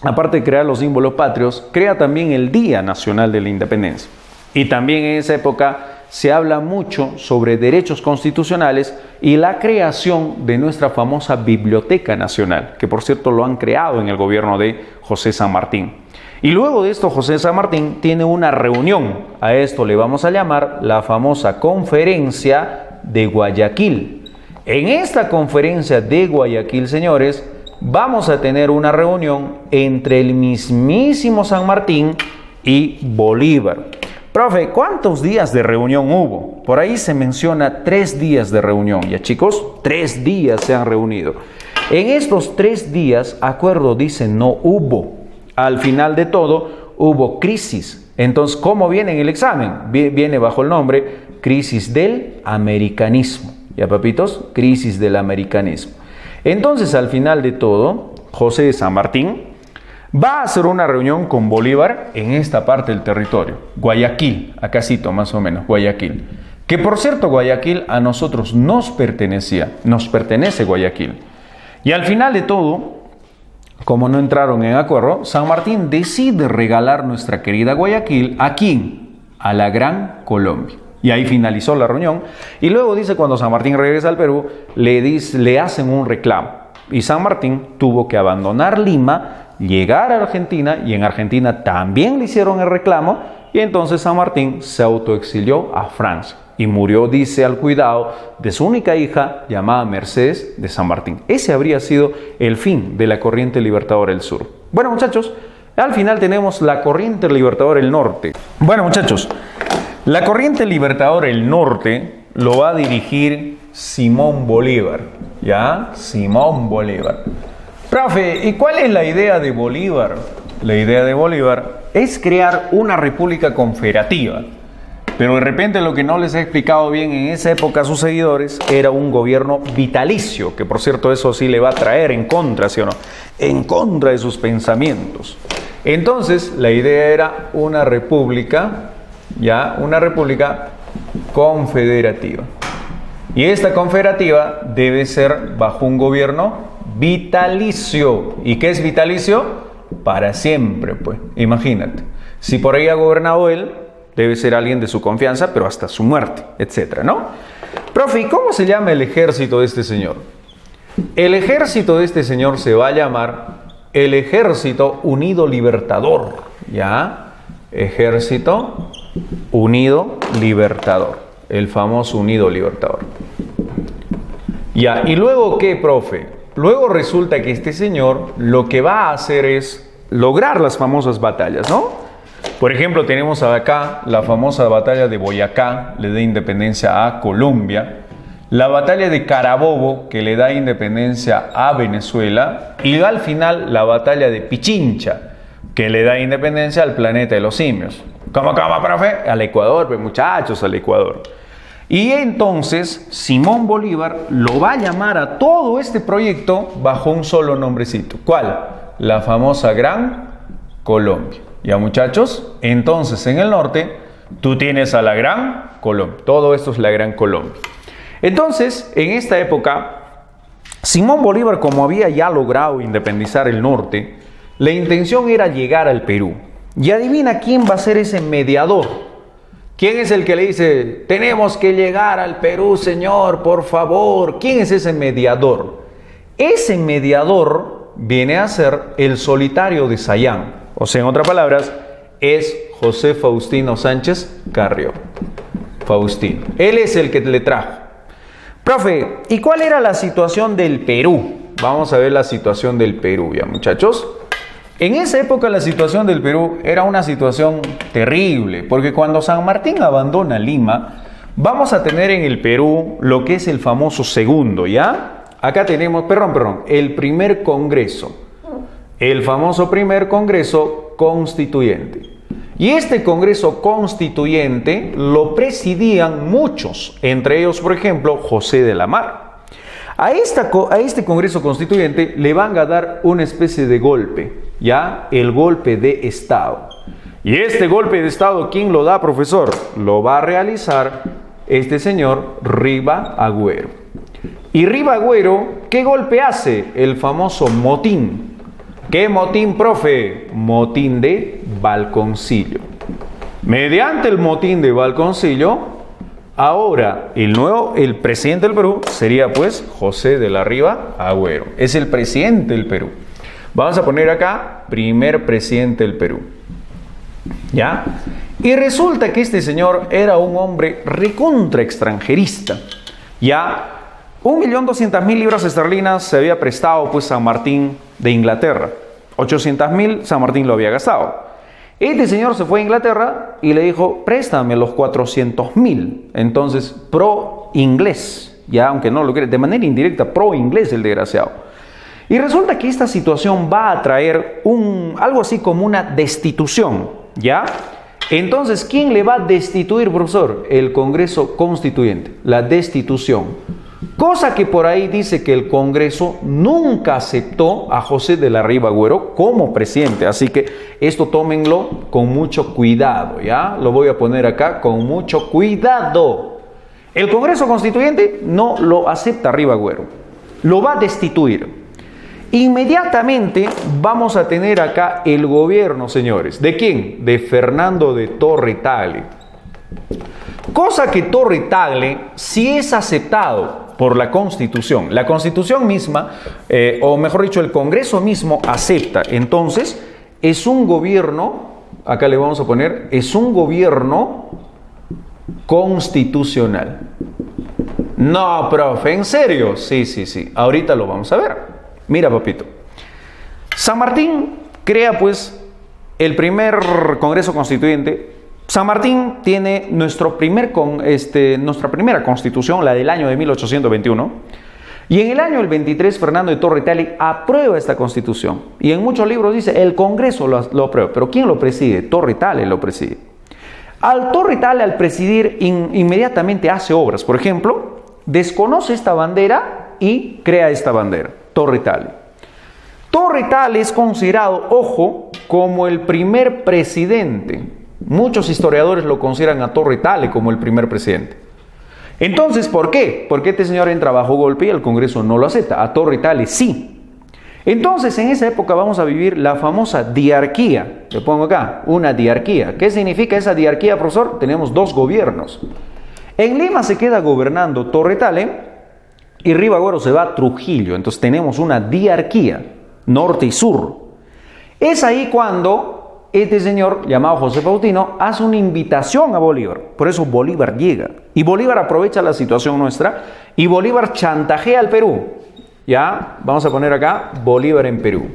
aparte de crear los símbolos patrios, crea también el Día Nacional de la Independencia. Y también en esa época se habla mucho sobre derechos constitucionales y la creación de nuestra famosa Biblioteca Nacional, que por cierto lo han creado en el gobierno de José San Martín. Y luego de esto, José San Martín tiene una reunión. A esto le vamos a llamar la famosa Conferencia de Guayaquil. En esta Conferencia de Guayaquil, señores, vamos a tener una reunión entre el mismísimo San Martín y Bolívar. Profe, ¿cuántos días de reunión hubo? Por ahí se menciona 3 días de reunión. Ya chicos, 3 días se han reunido. En estos 3 días, acuerdo dice, no hubo. Al final de todo, hubo crisis. Entonces, ¿cómo viene en el examen? Viene bajo el nombre crisis del americanismo. ¿Ya, papitos? Crisis del americanismo. Entonces, al final de todo, José de San Martín va a hacer una reunión con Bolívar en esta parte del territorio. Guayaquil, acásito más o menos, Guayaquil. Que por cierto, Guayaquil a nosotros nos pertenece Guayaquil. Y al final de todo, como no entraron en acuerdo, San Martín decide regalar nuestra querida Guayaquil ¿a quién? A la Gran Colombia. Y ahí finalizó la reunión. Y luego dice, cuando San Martín regresa al Perú, le hacen un reclamo. Y San Martín tuvo que abandonar Lima, llegar a Argentina, y en Argentina también le hicieron el reclamo. Y entonces San Martín se autoexilió a Francia. Y murió, dice, al cuidado de su única hija, llamada Mercedes de San Martín. Ese habría sido el fin de la corriente libertadora del sur. Bueno, muchachos, al final tenemos la corriente libertadora del norte. Bueno, muchachos, la corriente libertadora del norte lo va a dirigir Simón Bolívar. ¿Ya? Simón Bolívar. Profe, ¿y cuál es la idea de Bolívar? La idea de Bolívar es crear una república confederativa. Pero de repente lo que no les he explicado bien en esa época a sus seguidores era un gobierno vitalicio, que por cierto eso sí le va a traer en contra, ¿sí o no? En contra de sus pensamientos. Entonces, la idea era una república, ya, una república confederativa. Y esta confederativa debe ser bajo un gobierno vitalicio. ¿Y qué es vitalicio? Para siempre, pues. Imagínate. Si por ahí ha gobernado él, debe ser alguien de su confianza, pero hasta su muerte, etcétera, ¿no? Profe, ¿y cómo se llama el ejército de este señor? El ejército de este señor se va a llamar el Ejército Unido Libertador, ¿ya? Ejército Unido Libertador, el famoso Unido Libertador. Ya, ¿y luego qué, profe? Luego resulta que este señor lo que va a hacer es lograr las famosas batallas, ¿no? Por ejemplo, tenemos acá la famosa batalla de Boyacá, le da independencia a Colombia. La batalla de Carabobo, que le da independencia a Venezuela. Y al final, la batalla de Pichincha, que le da independencia al planeta de los simios. ¿Cómo, profe? Al Ecuador, pues muchachos, al Ecuador. Y entonces, Simón Bolívar lo va a llamar a todo este proyecto bajo un solo nombrecito. ¿Cuál? La famosa Gran Colombia. ¿Ya, muchachos? Entonces, en el norte, tú tienes a la Gran Colombia. Todo esto es la Gran Colombia. Entonces, en esta época, Simón Bolívar, como había ya logrado independizar el norte, la intención era llegar al Perú. Y adivina quién va a ser ese mediador. ¿Quién es el que le dice, tenemos que llegar al Perú, señor, por favor? ¿Quién es ese mediador? Ese mediador viene a ser el solitario de Sayán. O sea, en otras palabras, es José Faustino Sánchez Carrió. Faustino. Él es el que le trajo. Profe, ¿y cuál era la situación del Perú? Vamos a ver la situación del Perú, ya, muchachos. En esa época la situación del Perú era una situación terrible, porque cuando San Martín abandona Lima, vamos a tener en el Perú lo que es el famoso segundo, ¿ya? Acá tenemos, el primer congreso, el famoso primer congreso constituyente. Y este congreso constituyente lo presidían muchos, entre ellos, por ejemplo, José de la Mar. A este congreso constituyente le van a dar una especie de golpe, ¿ya? El golpe de Estado. Y este golpe de Estado, ¿quién lo da, profesor? Lo va a realizar este señor Riva Agüero. Y Riva Agüero, ¿qué golpe hace? El famoso motín. ¿Qué motín, profe? Motín de Balconcillo. Mediante el motín de Balconcillo, ahora el presidente del Perú sería pues José de la Riva Agüero. Es el presidente del Perú. Vamos a poner acá, primer presidente del Perú. ¿Ya? Y resulta que este señor era un hombre recontra extranjerista. ¿Ya? 1.200.000 libras esterlinas se había prestado pues San Martín de Inglaterra. 800.000 San Martín lo había gastado. Este señor se fue a Inglaterra y le dijo, préstame los 400.000. Entonces, pro inglés, ya aunque no lo quiere, de manera indirecta, pro inglés el desgraciado. Y resulta que esta situación va a traer algo así como una destitución, ¿ya? Entonces, ¿quién le va a destituir, profesor? El Congreso Constituyente, la destitución. Cosa que por ahí dice que el Congreso nunca aceptó a José de la Riva Agüero como presidente. Así que esto tómenlo con mucho cuidado, ¿ya? Lo voy a poner acá con mucho cuidado. El Congreso Constituyente no lo acepta a Riva Agüero. Lo va a destituir. Inmediatamente vamos a tener acá el gobierno, señores. ¿De quién? De Fernando de Torre Tagle. Cosa que Torre Tagle sí es aceptado por la Constitución. La Constitución misma, o mejor dicho, el Congreso mismo acepta. Entonces, es un gobierno, acá le vamos a poner, es un gobierno constitucional. No, profe, ¿en serio? Sí. Ahorita lo vamos a ver. Mira, papito. San Martín crea, pues, el primer Congreso Constituyente. San Martín tiene nuestra primera constitución, la del año de 1821, y en el año del 23 Fernando de Torre Tagle aprueba esta constitución, y en muchos libros dice el Congreso lo aprueba, pero ¿quién lo preside? Torre Tagle lo preside. Torre Tagle al presidir inmediatamente hace obras, por ejemplo, desconoce esta bandera y crea esta bandera, Torre Tagle. Torre Tagle es considerado, ojo, como el primer presidente. Muchos historiadores lo consideran a Torre Tale como el primer presidente. Entonces, ¿por qué? Porque este señor entra bajo golpe y el Congreso no lo acepta. A Torre Tale sí. Entonces, en esa época vamos a vivir la famosa diarquía. Le pongo acá, una diarquía. ¿Qué significa esa diarquía, profesor? Tenemos dos gobiernos. En Lima se queda gobernando Torre Tale y Ribagüero se va a Trujillo. Entonces tenemos una diarquía, norte y sur. Es ahí cuando este señor, llamado José Faustino, hace una invitación a Bolívar. Por eso Bolívar llega. Y Bolívar aprovecha la situación nuestra y Bolívar chantajea al Perú. Ya, vamos a poner acá Bolívar en Perú.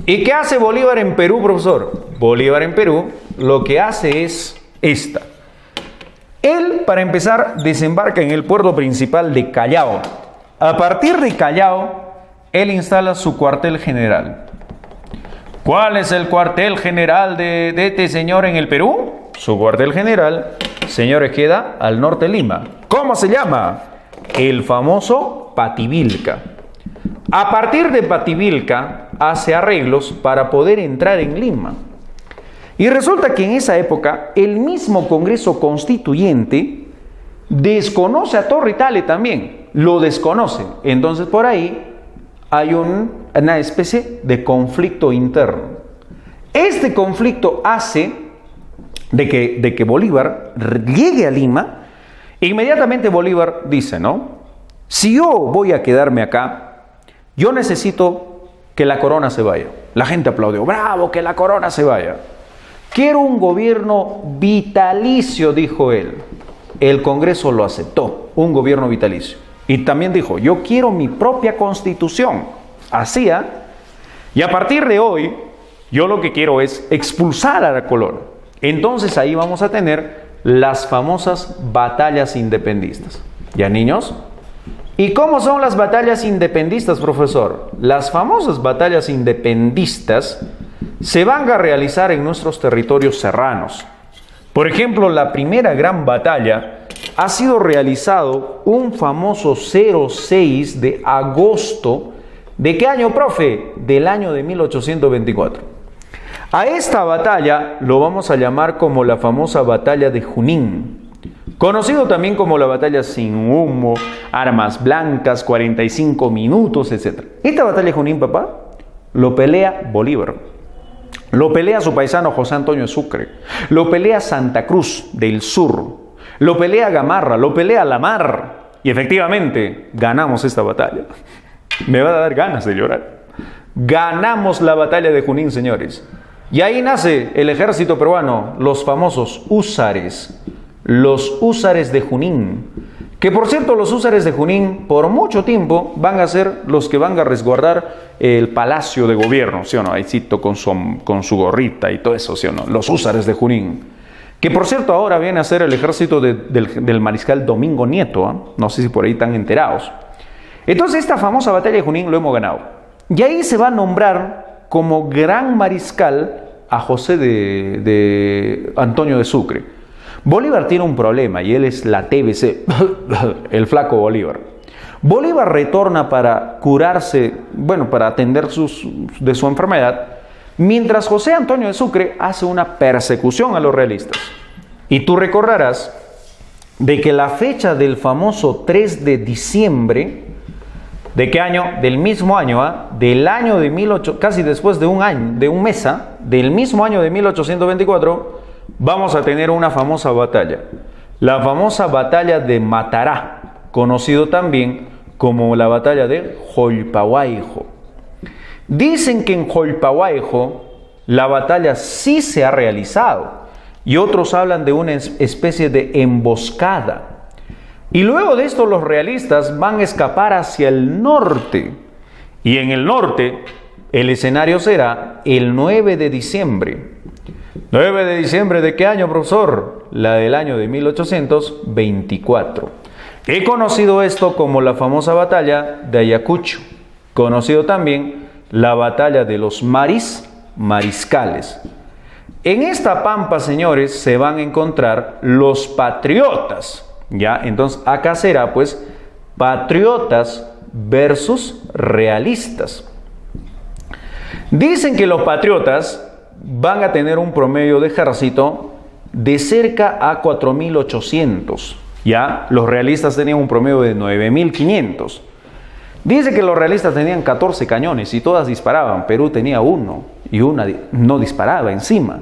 ¿Y qué hace Bolívar en Perú, profesor? Bolívar en Perú lo que hace es esta. Él, para empezar, desembarca en el puerto principal de Callao. A partir de Callao, él instala su cuartel general. ¿Cuál es el cuartel general de este señor en el Perú? Su cuartel general, señores, queda al norte de Lima. ¿Cómo se llama? El famoso Pativilca. A partir de Pativilca hace arreglos para poder entrar en Lima. Y resulta que en esa época el mismo Congreso Constituyente desconoce a Torre Tale también, lo desconoce. Entonces por ahí hay una especie de conflicto interno. Este conflicto hace de que Bolívar llegue a Lima. Inmediatamente Bolívar dice, ¿no? Si yo voy a quedarme acá, yo necesito que la corona se vaya. La gente aplaudió, bravo, que la corona se vaya. Quiero un gobierno vitalicio, dijo él. El Congreso lo aceptó, un gobierno vitalicio. Y también dijo, yo quiero mi propia constitución. Hacía, y a partir de hoy, yo lo que quiero es expulsar a la corona. Entonces ahí vamos a tener las famosas batallas independistas. ¿Ya, niños? ¿Y cómo son las batallas independistas, profesor? Las famosas batallas independistas se van a realizar en nuestros territorios serranos. Por ejemplo, la primera gran batalla ha sido realizado un famoso 06 de agosto. ¿De qué año, profe? Del año de 1824. A esta batalla lo vamos a llamar como la famosa batalla de Junín. Conocido también como la batalla sin humo, armas blancas, 45 minutos, etc. Esta batalla de Junín, papá, lo pelea Bolívar. Lo pelea su paisano José Antonio de Sucre. Lo pelea Santa Cruz del Sur. Lo pelea Gamarra. Lo pelea La Mar. Y efectivamente, ganamos esta batalla. Me va a dar ganas de llorar. Ganamos la batalla de Junín, señores. Y ahí nace el ejército peruano, los famosos húsares. Los húsares de Junín, que por cierto los húsares de Junín por mucho tiempo van a ser los que van a resguardar el palacio de gobierno, ¿sí o no? Ahí cito con su gorrita y todo eso, ¿sí o no? Los húsares de Junín, que por cierto ahora viene a ser el ejército del mariscal Domingo Nieto, ¿eh? No sé si por ahí están enterados. Entonces esta famosa batalla de Junín lo hemos ganado. Y ahí se va a nombrar como gran mariscal a José de Antonio de Sucre. Bolívar tiene un problema y él es la TBC, el flaco Bolívar. Bolívar retorna para curarse, para atender de su enfermedad, mientras José Antonio de Sucre hace una persecución a los realistas. Y tú recordarás de que la fecha del famoso 3 de diciembre, ¿de qué año? Del mismo año, del año de casi después de un mes, del mismo año de 1824, vamos a tener una famosa batalla, la famosa batalla de Matará, conocido también como la batalla de Jolpahuaijo. Dicen que en Jolpahuaijo la batalla sí se ha realizado y otros hablan de una especie de emboscada. Y luego de esto los realistas van a escapar hacia el norte y en el norte el escenario será el 9 de diciembre. 9 de diciembre ¿de qué año, profesor? La del año de 1824. He conocido esto como la famosa batalla de Ayacucho, conocido también la batalla de los mariscales. En esta pampa, señores, se van a encontrar los patriotas, ¿ya? Entonces acá será pues patriotas versus realistas. Dicen que los patriotas van a tener un promedio de ejército de cerca a 4.800. Ya, los realistas tenían un promedio de 9.500. Dice que los realistas tenían 14 cañones y todas disparaban. Perú tenía uno y una no disparaba encima.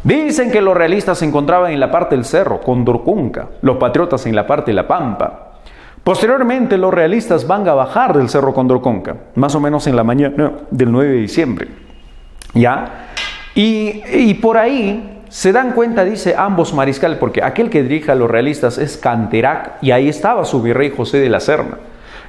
Dicen que los realistas se encontraban en la parte del cerro, Condorcunca, los patriotas en la parte de la Pampa. Posteriormente, los realistas van a bajar del cerro Condorcunca, más o menos en la mañana del 9 de diciembre. ¿Ya? Y por ahí se dan cuenta, dice ambos mariscales, porque aquel que dirige a los realistas es Canterac, y ahí estaba su virrey José de la Serna.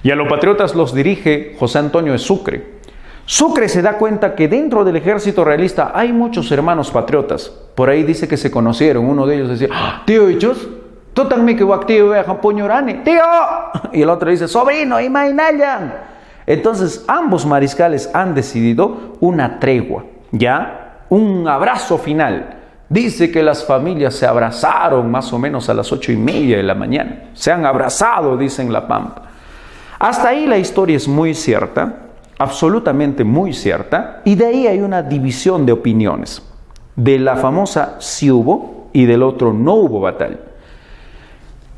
Y a los patriotas los dirige José Antonio de Sucre. Sucre se da cuenta que dentro del ejército realista hay muchos hermanos patriotas. Por ahí dice que se conocieron. Uno de ellos decía, tío Ichus, tú también que tío Poñorane, tío. Y el otro dice, sobrino, Imainayan. Entonces ambos mariscales han decidido una tregua, ¿ya? Un abrazo final. Dice que las familias se abrazaron más o menos a las 8:30 de la mañana. Se han abrazado, dice en La Pampa. Hasta ahí la historia es muy cierta, absolutamente muy cierta, y de ahí hay una división de opiniones. De la famosa sí hubo y del otro no hubo batalla.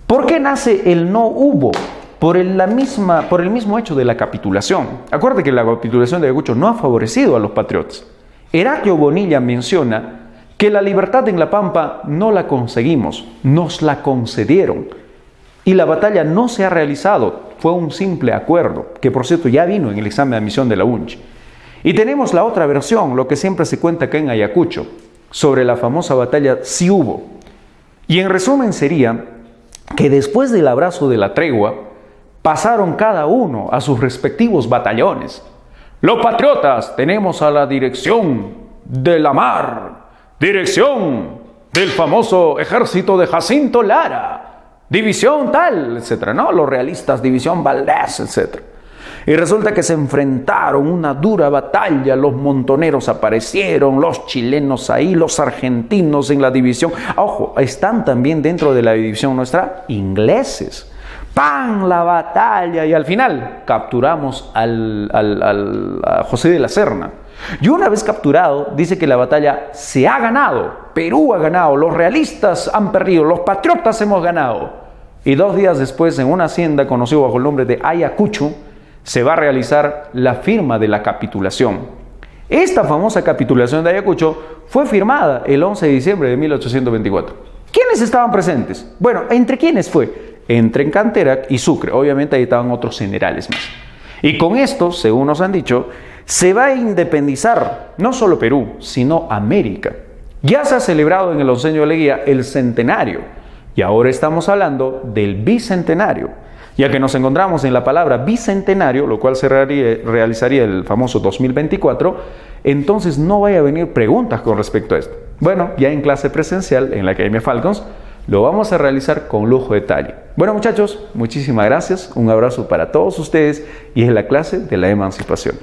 ¿Por qué nace el no hubo? Por el mismo hecho de la capitulación. Acuérdate que la capitulación de Ayacucho no ha favorecido a los patriotas. Heraclio Bonilla menciona que la libertad en La Pampa no la conseguimos, nos la concedieron. Y la batalla no se ha realizado, fue un simple acuerdo, que por cierto ya vino en el examen de admisión de la UNCHI. Y tenemos la otra versión, lo que siempre se cuenta acá en Ayacucho, sobre la famosa batalla sí hubo. Y en resumen sería que después del abrazo de la tregua, pasaron cada uno a sus respectivos batallones. Los patriotas tenemos a la dirección de la mar, dirección del famoso ejército de Jacinto Lara, división tal, etcétera, ¿no? Los realistas, división Valdés, etcétera. Y resulta que se enfrentaron una dura batalla, los montoneros aparecieron, los chilenos ahí, los argentinos en la división. Ojo, están también dentro de la división nuestra ingleses. ¡Pam! La batalla y al final capturamos a José de la Serna. Y una vez capturado, dice que la batalla se ha ganado. Perú ha ganado, los realistas han perdido, los patriotas hemos ganado. Y 2 días después, en una hacienda conocida bajo el nombre de Ayacucho, se va a realizar la firma de la capitulación. Esta famosa capitulación de Ayacucho fue firmada el 11 de diciembre de 1824. ¿Quiénes estaban presentes? Bueno, ¿entre quiénes fue? Entre Canterac y Sucre. Obviamente ahí estaban otros generales más. Y con esto, según nos han dicho, se va a independizar no solo Perú, sino América. Ya se ha celebrado en el onceño de Leguía el centenario. Y ahora estamos hablando del bicentenario. Ya que nos encontramos en la palabra bicentenario, lo cual se realizaría el famoso 2024, entonces no vaya a venir preguntas con respecto a esto. Bueno, ya en clase presencial, en la Academia Falcons, lo vamos a realizar con lujo de detalle. Bueno muchachos, muchísimas gracias, un abrazo para todos ustedes y es la clase de la emancipación.